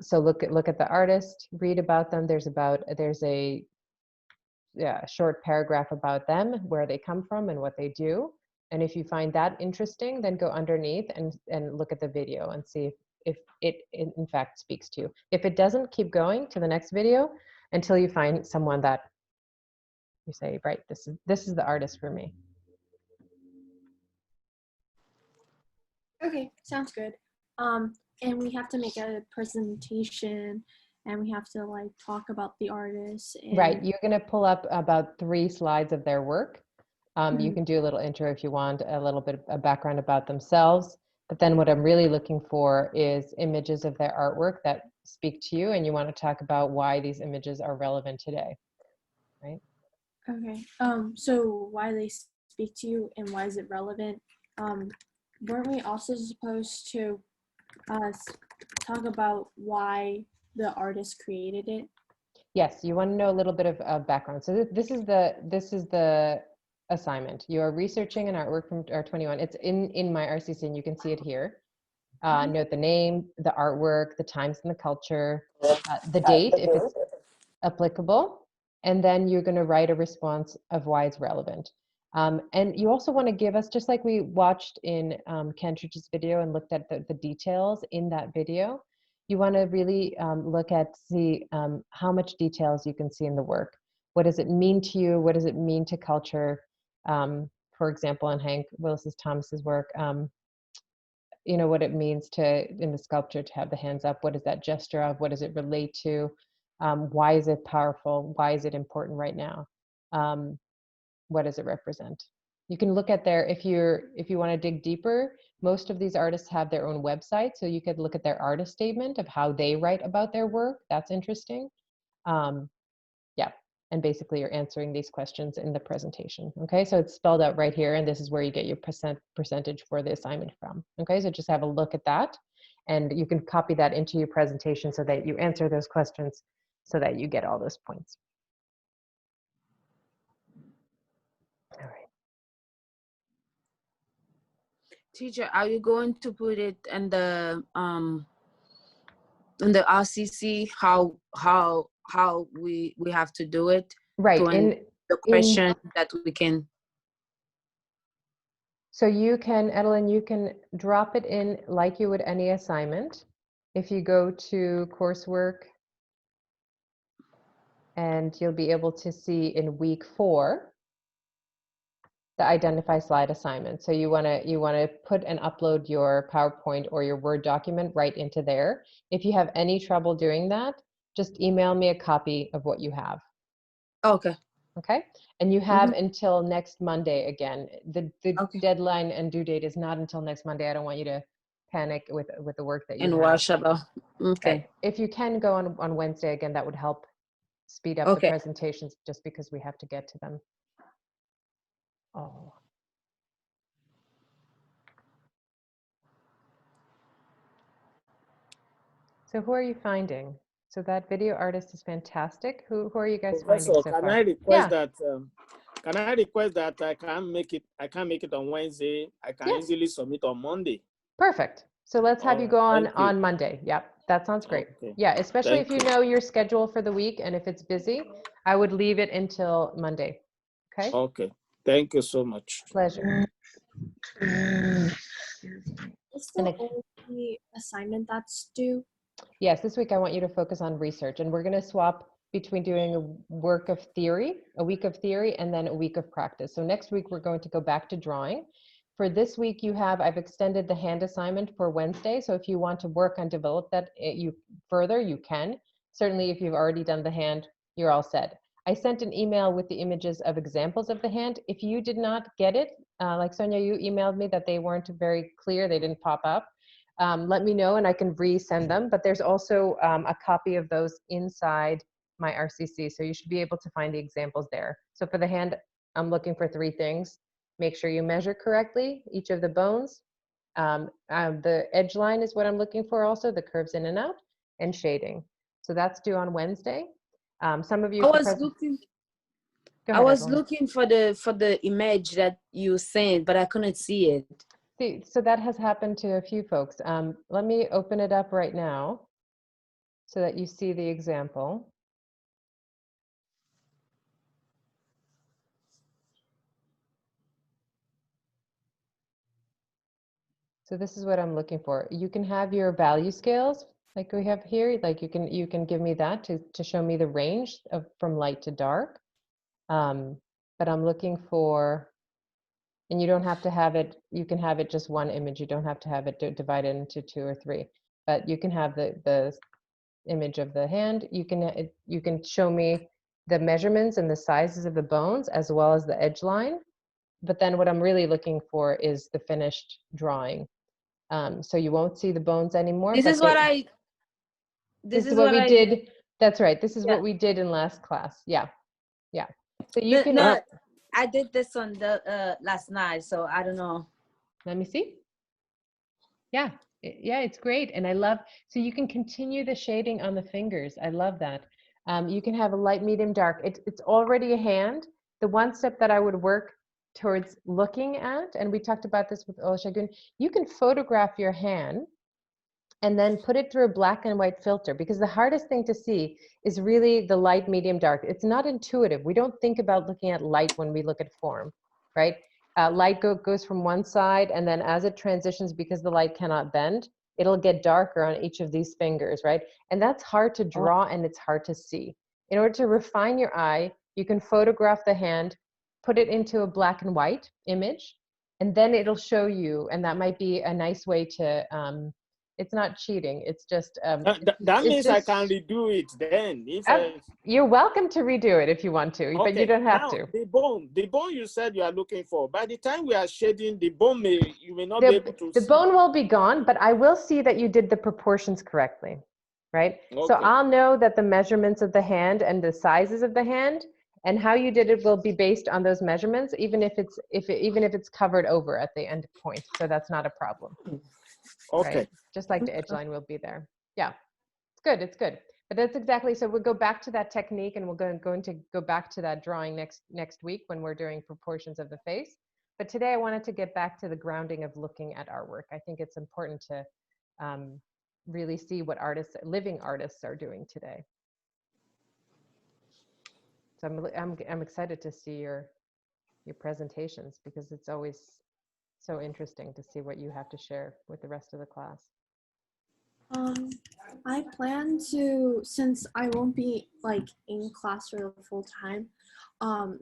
So look at the artist, read about them. There's a short paragraph about them, where they come from and what they do. And if you find that interesting, then go underneath and look at the video and see if it in fact speaks to you. If it doesn't, keep going to the next video until you find someone that you say, right, this is the artist for me. Okay, sounds good. And we have to make a presentation and we have to like talk about the artist. Right, you're gonna pull up about 3 slides of their work. You can do a little intro if you want, a little bit of a background about themselves. But then what I'm really looking for is images of their artwork that speak to you, and you want to talk about why these images are relevant today, right? Okay, so why they speak to you and why is it relevant? Weren't we also supposed to talk about why the artist created it? Yes, you want to know a little bit of background. So this is the assignment. You are researching an artwork from R21. It's in my RCC, and you can see it here. Note the name, the artwork, the times and the culture, the date, if it's applicable, and then you're going to write a response of why it's relevant. And you also want to give us, just like we watched in Kentridge's video and looked at the details in that video, you want to really look at, see how much details you can see in the work. What does it mean to you? What does it mean to culture? For example, in Hank Willis Thomas's work, you know, what it means to, in the sculpture, to have the hands up. What is that gesture of? What does it relate to? Why is it powerful? Why is it important right now? What does it represent? You can look at their, if you want to dig deeper, most of these artists have their own website, so you could look at their artist statement of how they write about their work. That's interesting. Yeah, and basically you're answering these questions in the presentation. Okay, so it's spelled out right here, and this is where you get your percentage for the assignment from. Okay, so just have a look at that, and you can copy that into your presentation so that you answer those questions so that you get all those points. All right. Teacher, are you going to put it in the RCC how we have to do it? Right. To In the question that we can. So you can, Edelyn, you can drop it in like you would any assignment. If you go to coursework, and you'll be able to see in week 4 the identify slide assignment. So you want to put and upload your PowerPoint or your Word document right into there. If you have any trouble doing that, just email me a copy of what you have. Okay. Okay. And you have until next Monday again. The Okay. deadline and due date is not until next Monday. I don't want you to panic with the work that you And have. washable. Okay. Right. If you can go on Wednesday again, that would help speed up the Okay. presentations, just because we have to get to them. Oh. So who are you finding? So that video artist is fantastic. Who are you guys finding Professor, so can far? I request Yeah. that? Can I request that I can't make it on Wednesday? I can Yes. easily submit on Monday. Perfect. So let's have you Oh, go thank you. on Monday. Yep, that sounds great. Okay. Yeah, especially Thank if you you. know your schedule for the week, and if it's busy, I would leave it until Monday. Okay? Okay. Thank you so much. Pleasure. Is the only assignment that's due? Yes, this week I want you to focus on research, and we're going to swap between doing a week of theory, and then a week of practice. So next week we're going to go back to drawing. For this week I've extended the hand assignment for Wednesday, so if you want to work on develop that further, you can. Certainly if you've already done the hand, you're all set. I sent an email with the images of examples of the hand. If you did not get it, like Sonia, you emailed me that they weren't very clear, they didn't pop up. Let me know and I can resend them, but there's also a copy of those inside my RCC, so you should be able to find the examples there. So for the hand, I'm looking for 3 things. Make sure you measure correctly each of the bones. The edge line is what I'm looking for also, the curves in and out, and shading. So that's due on Wednesday. Some of you— I was looking. Go I ahead, was Evelyn. looking for the image that you sent, but I couldn't see it. See, so that has happened to a few folks. Let me open it up right now so that you see the example. So this is what I'm looking for. You can have your value scales like we have here. Like you can give me that to show me the range of from light to dark. But I'm looking for, and you don't have to have it, you can have it just one image. You don't have to have it divided into 2 or 3, but you can have the image of the hand. You can show me the measurements and the sizes of the bones as well as the edge line. But then what I'm really looking for is the finished drawing. So you won't see the bones anymore. This but is what I. This is what we did. That's right. This is what we did in last class. Yeah, yeah. So you can. No, I did this on the last night, so I don't know. Let me see. Yeah, yeah, it's great, and I love. So you can continue the shading on the fingers. I love that. You can have a light, medium, dark. It's already a hand. The one step that I would work towards looking at, and we talked about this with Olusegun, you can photograph your hand and then put it through a black and white filter, because the hardest thing to see is really the light, medium, dark. It's not intuitive. We don't think about looking at light when we look at form, right? Light goes from one side, and then as it transitions, because the light cannot bend, it'll get darker on each of these fingers, right? And that's hard to draw and it's hard to see. In order to refine your eye, you can photograph the hand, put it into a black and white image, and then it'll show you, and that might be a nice way to, it's not cheating, it's just, That it's means I just, can redo it then. If you're welcome to redo it if you want to, but you okay, don't have now to. the bone you said you are looking for. By the time we are shading the bone, you may not be able to The see. bone will be gone, but I will see that you did the proportions correctly, right? So Okay. I'll know that the measurements of the hand and the sizes of the hand and how you did it will be based on those measurements, even if it's covered over at the end point. So that's not a problem. Okay. Right? Just like the edge line will be there. Yeah, it's good. It's good. But that's exactly, so we'll go back to that technique, and we're going to go back to that drawing next week when we're doing proportions of the face. But today I wanted to get back to the grounding of looking at artwork. I think it's important to really see what living artists are doing today. So I'm excited to see your presentations, because it's always so interesting to see what you have to share with the rest of the class. I plan to, since I won't be like in class for the full time, I'm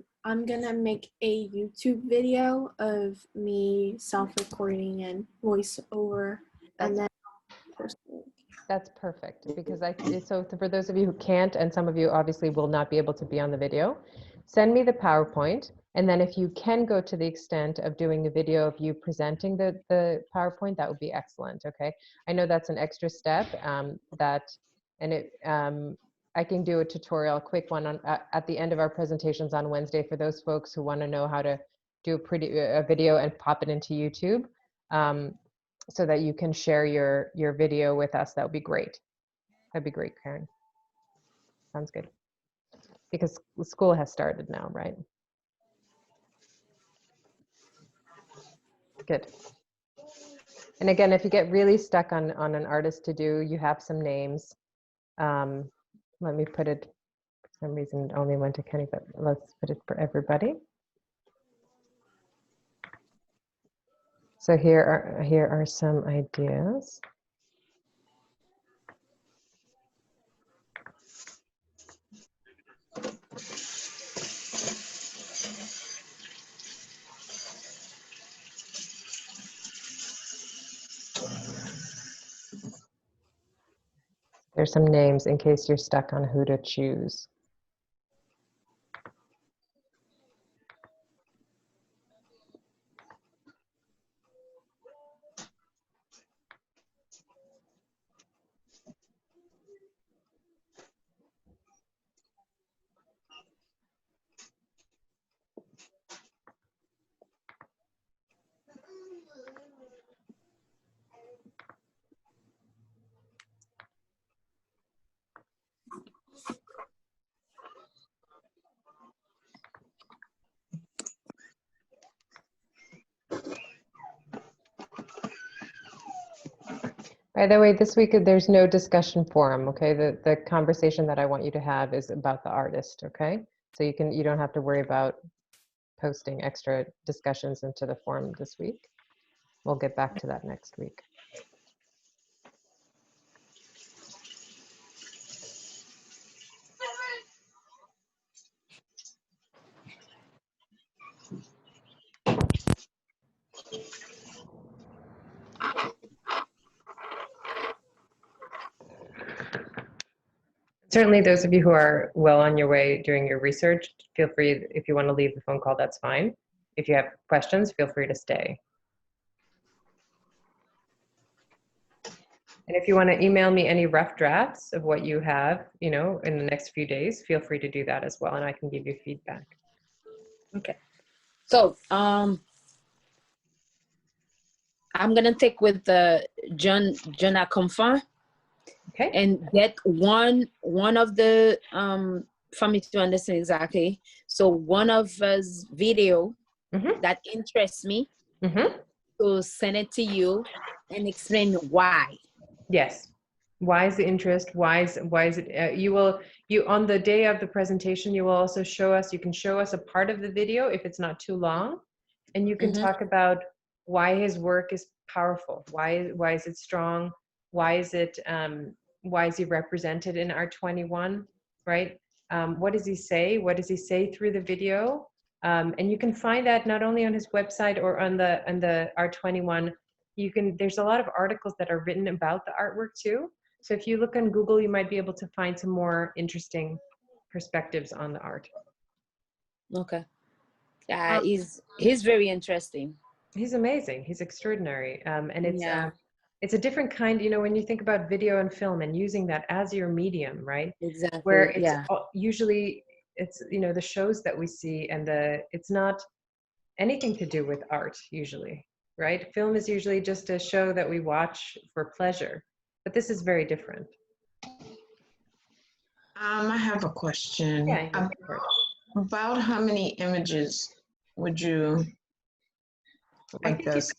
gonna make a YouTube video of me self-recording and voiceover, and then post it. That's perfect, because so for those of you who can't, and some of you obviously will not be able to be on the video, send me the PowerPoint, and then if you can go to the extent of doing a video of you presenting the PowerPoint, that would be excellent, okay? I know that's an extra step I can do a tutorial, a quick one at the end of our presentations on Wednesday for those folks who want to know how to do a video and pop it into YouTube. So that you can share your video with us. That would be great. That'd be great, Karen. Sounds good. Because school has started now, right? Good. And again, if you get really stuck on an artist to do, you have some names. Let me put it, for some reason it only went to Kenny, but let's put it for everybody. So here are some ideas. There's some names in case you're stuck on who to choose. By the way, this week there's no discussion forum, okay? The conversation that I want you to have is about the artist, okay? So you don't have to worry about posting extra discussions into the forum this week. We'll get back to that next week. Certainly those of you who are well on your way doing your research, feel free, if you want to leave the phone call, that's fine. If you have questions, feel free to stay. And if you want to email me any rough drafts of what you have, in the next few days, feel free to do that as well, and I can give you feedback. Okay. So I'm gonna take with John Akomfa. Okay. And get one of the for me to understand exactly. So one of his video that interests me Mm-hmm. to send it to you and explain why. Yes. Why is the interest? Why is it? You on the day of the presentation, you will also show us. You can show us a part of the video if it's not too long, and you can talk about why his work is powerful. Why is it strong? Why is he represented in R21? Right? What does he say? What does he say through the video? And you can find that not only on his website or on the R21. There's a lot of articles that are written about the artwork too. So if you look on Google, you might be able to find some more interesting perspectives on the art. Okay. Yeah, he's very interesting. He's amazing. He's extraordinary. And it's a different kind, when you think about video and film and using that as your medium, right? Exactly. Where it's usually the shows that we see and it's not anything to do with art usually. Right? Film is usually just a show that we watch for pleasure, but this is very different. I have a question. Yeah, about how many images would you like us?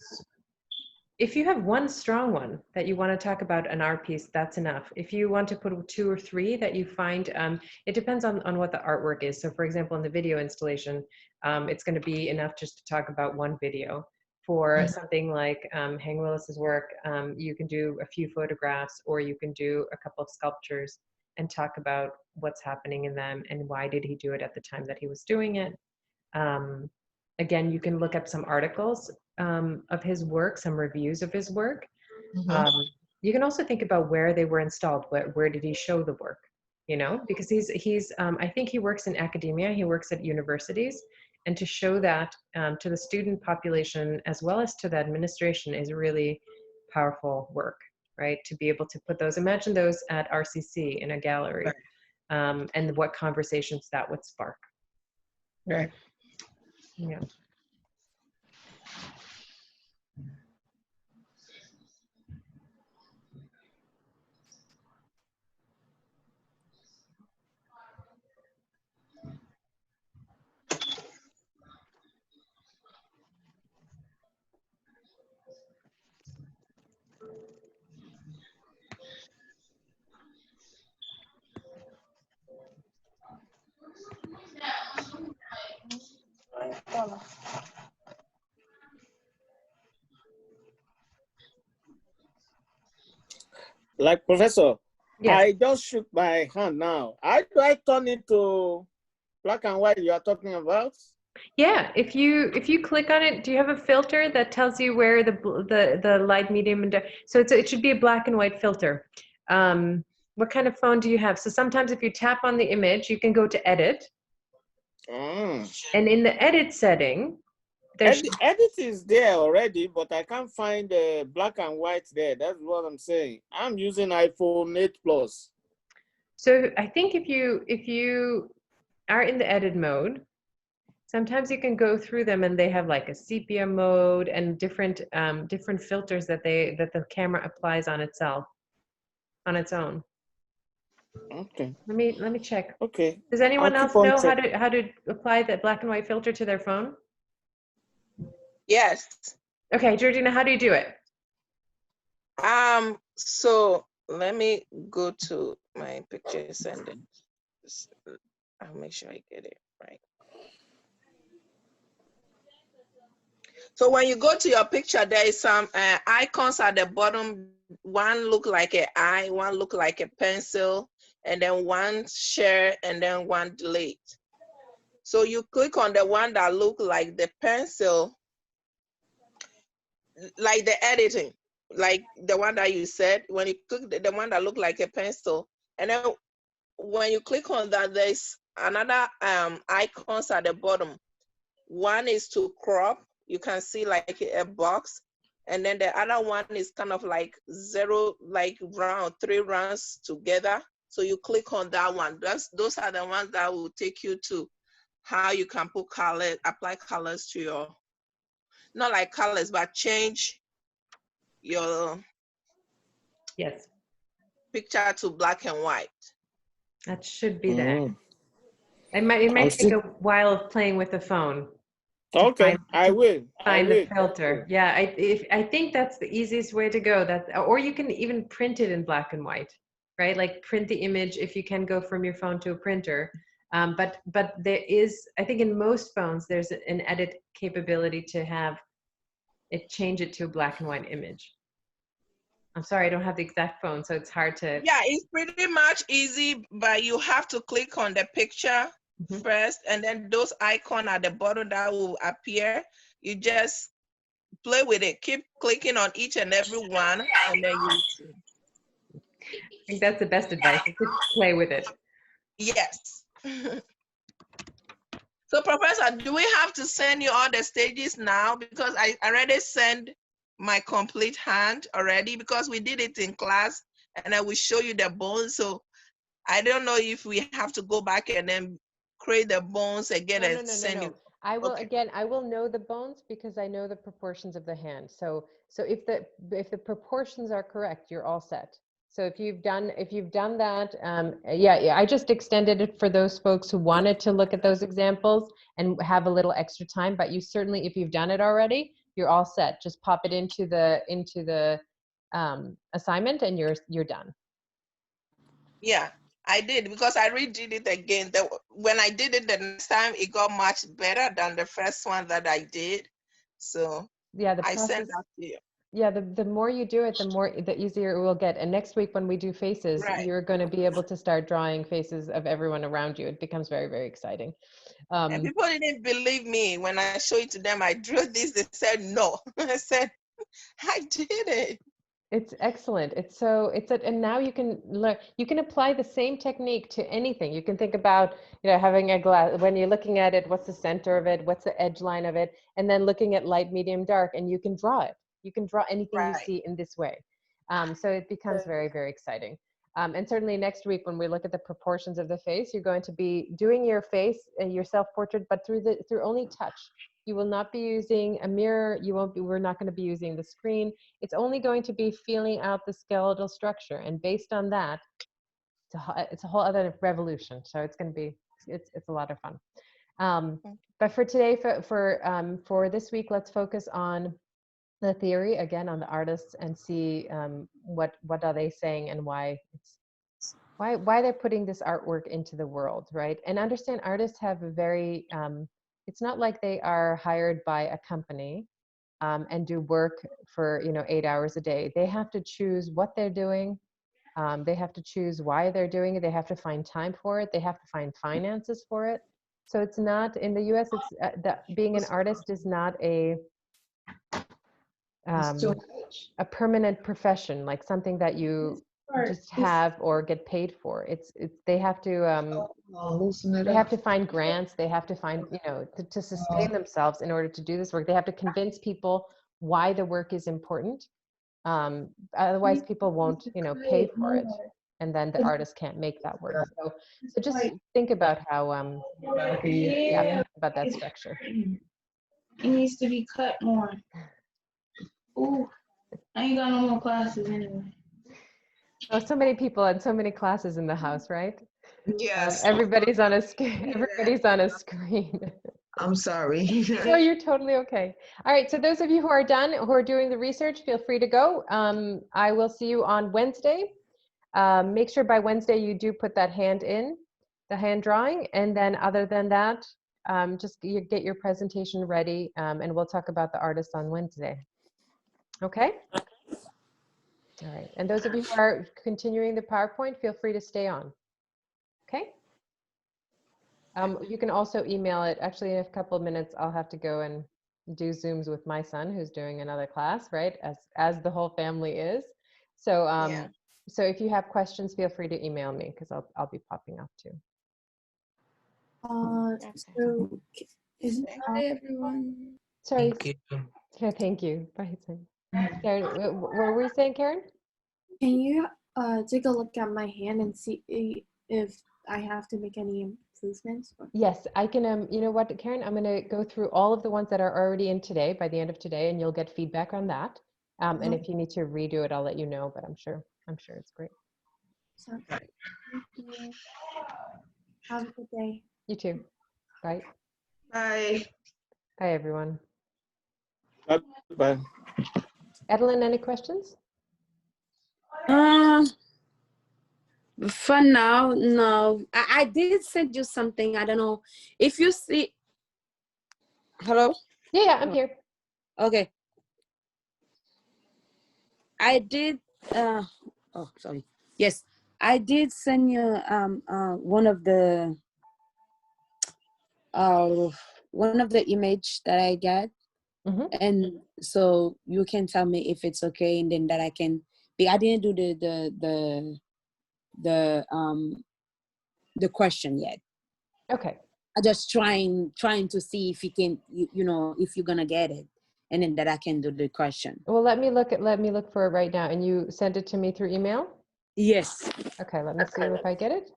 If you have one strong one that you want to talk about an art piece, that's enough. If you want to put 2 or 3 that you find, it depends on what the artwork is. So for example, in the video installation, it's going to be enough just to talk about one video. For something like Hang Willis's work, you can do a few photographs, or you can do a couple of sculptures and talk about what's happening in them and why did he do it at the time that he was doing it. Again, you can look up some articles of his work, some reviews of his work. You can also think about where they were installed. Where did he show the work? Because he's I think he works in academia. He works at universities. And to show that to the student population as well as to the administration is really powerful work, right? To be able to put those, imagine those at RCC in a gallery, and what conversations that would spark. Right. Yeah. Like Professor, Yes. I just shook my hand now. How do I turn it to black and white you are talking about? Yeah, if you click on it, do you have a filter that tells you where the light, medium, and so it should be a black and white filter. What kind of phone do you have? So sometimes if you tap on the image, you can go to edit. And in the edit setting, edit is there already, but I can't find the black and white there. That's what I'm saying. I'm using iPhone 8 Plus. So I think if you are in the edit mode, sometimes you can go through them and they have like a sepia mode and different filters that the camera applies on itself, on its own. Okay. Let me check. Okay. Does anyone else know how to apply the black and white filter to their phone? Yes. Okay, Georgina, how do you do it? So let me go to my pictures and then I'll make sure I get it right. So when you go to your picture, there is some icons at the bottom. One look like an eye, one look like a pencil, and then one share, and then one delete. So you click on the one that look like the pencil, like the editing, like the one that you said. When you click the one that look like a pencil, and then when you click on that, there's another icons at the bottom. One is to crop. You can see like a box, and then the other one is kind of like 0, like round, 3 rounds together. So you click on that one. Those are the ones that will take you to how you can put color, apply colors to your, not like colors, but change your picture to black and white. That should be there. It might take a while of playing with the phone. Okay, I will. Find the filter. Yeah, I think that's the easiest way to go. Or you can even print it in black and white, right? Like print the image if you can go from your phone to a printer. But there is, I think in most phones, there's an edit capability to have it change it to a black and white image. I'm sorry, I don't have the exact phone, so it's hard to. Yeah, it's pretty much easy, but you have to click on the picture first, and then those icons at the bottom that will appear, you just play with it. Keep clicking on each and every one, and then you see. I think that's the best advice, is to play with it. Yes. So, Professor, do we have to send you all the stages now? Because I already sent my complete hand already, because we did it in class, and I will show you the bones. So I don't know if we have to go back and then create the bones again and send you. I will again. I will know the bones because I know the proportions of the hand. So if the proportions are correct, you're all set. So if you've done that, yeah, I just extended it for those folks who wanted to look at those examples and have a little extra time. But you certainly, if you've done it already, you're all set. Just pop it into the assignment, and you're done. Yeah, I did, because I redid it again. When I did it the next time, it got much better than the first one that I did. So yeah, I sent that to you. Yeah, the more you do it, the easier it will get. And next week when we do faces, you're going to be able to start drawing faces of everyone around you. It becomes very, very exciting. And people didn't believe me when I showed it to them. I drew this. They said no. I said I did it. It's excellent. And now you can learn. You can apply the same technique to anything. You can think about, having a glass, when you're looking at it, what's the center of it, what's the edge line of it, and then looking at light, medium, dark, and you can draw it. You can draw anything you see in this way. So it becomes very, very exciting. And certainly next week when we look at the proportions of the face, you're going to be doing your face, your self-portrait, but through only touch. You will not be using a mirror. We're not going to be using the screen. It's only going to be feeling out the skeletal structure. And based on that, it's a whole other revolution. So it's going to be, it's a lot of fun. But for today, for this week, let's focus on the theory, again, on the artists, and see what are they saying and why they're putting this artwork into the world, right? And understand artists have a very, it's not like they are hired by a company and do work for 8 hours a day. They have to choose what they're doing. They have to choose why they're doing it. They have to find time for it. They have to find finances for it. So it's not, in the US, it's that being an artist is not a permanent profession, like something that you just have or get paid for. They have to find grants. They have to find, to sustain themselves in order to do this work. They have to convince people why the work is important. Otherwise people won't, pay for it. And then the artist can't make that work. So just think about how, about that structure. It needs to be cut more. Ooh, I ain't got no more classes anyway. Oh, so many people and so many classes in the house, right? Yes. Everybody's on a screen. I'm sorry. No, you're totally okay. All right, so those of you who are done, who are doing the research, feel free to go. I will see you on Wednesday. Make sure by Wednesday you do put that hand in, the hand drawing, and then other than that, just get your presentation ready, and we'll talk about the artist on Wednesday. Okay? All right, and those of you who are continuing the PowerPoint, feel free to stay on. Okay? You can also email it. Actually, in a couple of minutes, I'll have to go and do Zooms with my son, who's doing another class, right? As the whole family is. So, so if you have questions, feel free to email me, because I'll be popping up too. So is Bye, everyone. Sorry. Thank you. Yeah, thank you. Bye, son. Karen, what were we saying, Karen? Can you take a look at my hand and see if I have to make any improvements? Yes, I can. You know what, Karen? I'm going to go through all of the ones that are already in today by the end of today, and you'll get feedback on that. And if you need to redo it, I'll let you know. But I'm sure it's great. Sounds good. Thank you. Have a good day. You too. Bye. Bye. Bye, everyone. Bye. Edelyn, any questions? For now, no. I did send you something. I don't know if you see. Hello? Yeah, I'm here. Okay. I did oh sorry. Yes, I did send you one of the image that I got. And so you can tell me if it's okay, and then that I can I didn't do the question yet. Okay. I just trying to see if you can you know if you're gonna get it, and then that I can do the question. Well, let me look for it right now. And you sent it to me through email? Yes. Okay, let me see if I get it.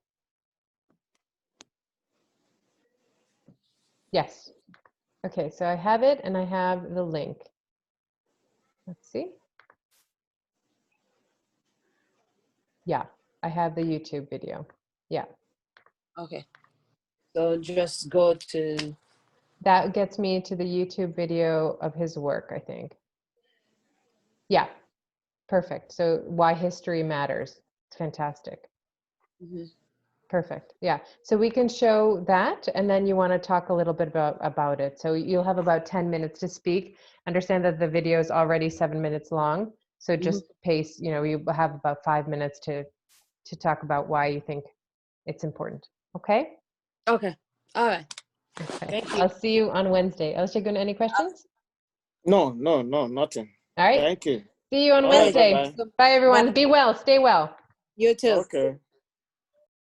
Yes. Okay, so I have it and I have the link. Let's see. Yeah, I have the YouTube video. Yeah. Okay. So just go to. That gets me to the YouTube video of his work, I think. Yeah, perfect. So why history matters. It's fantastic. Perfect. Yeah. So we can show that, and then you want to talk a little bit about it. So you'll have about 10 minutes to speak. Understand that the video is already 7 minutes long. So just pace, you have about 5 minutes to talk about why you think it's important. Okay? Okay. All right. Okay. Thank you. I'll see you on Wednesday. Elshagun, any questions? No, nothing. All right. Thank you. See you on All right, Wednesday. bye-bye. Bye, everyone. Bye. Be well. Stay well. You too. Okay.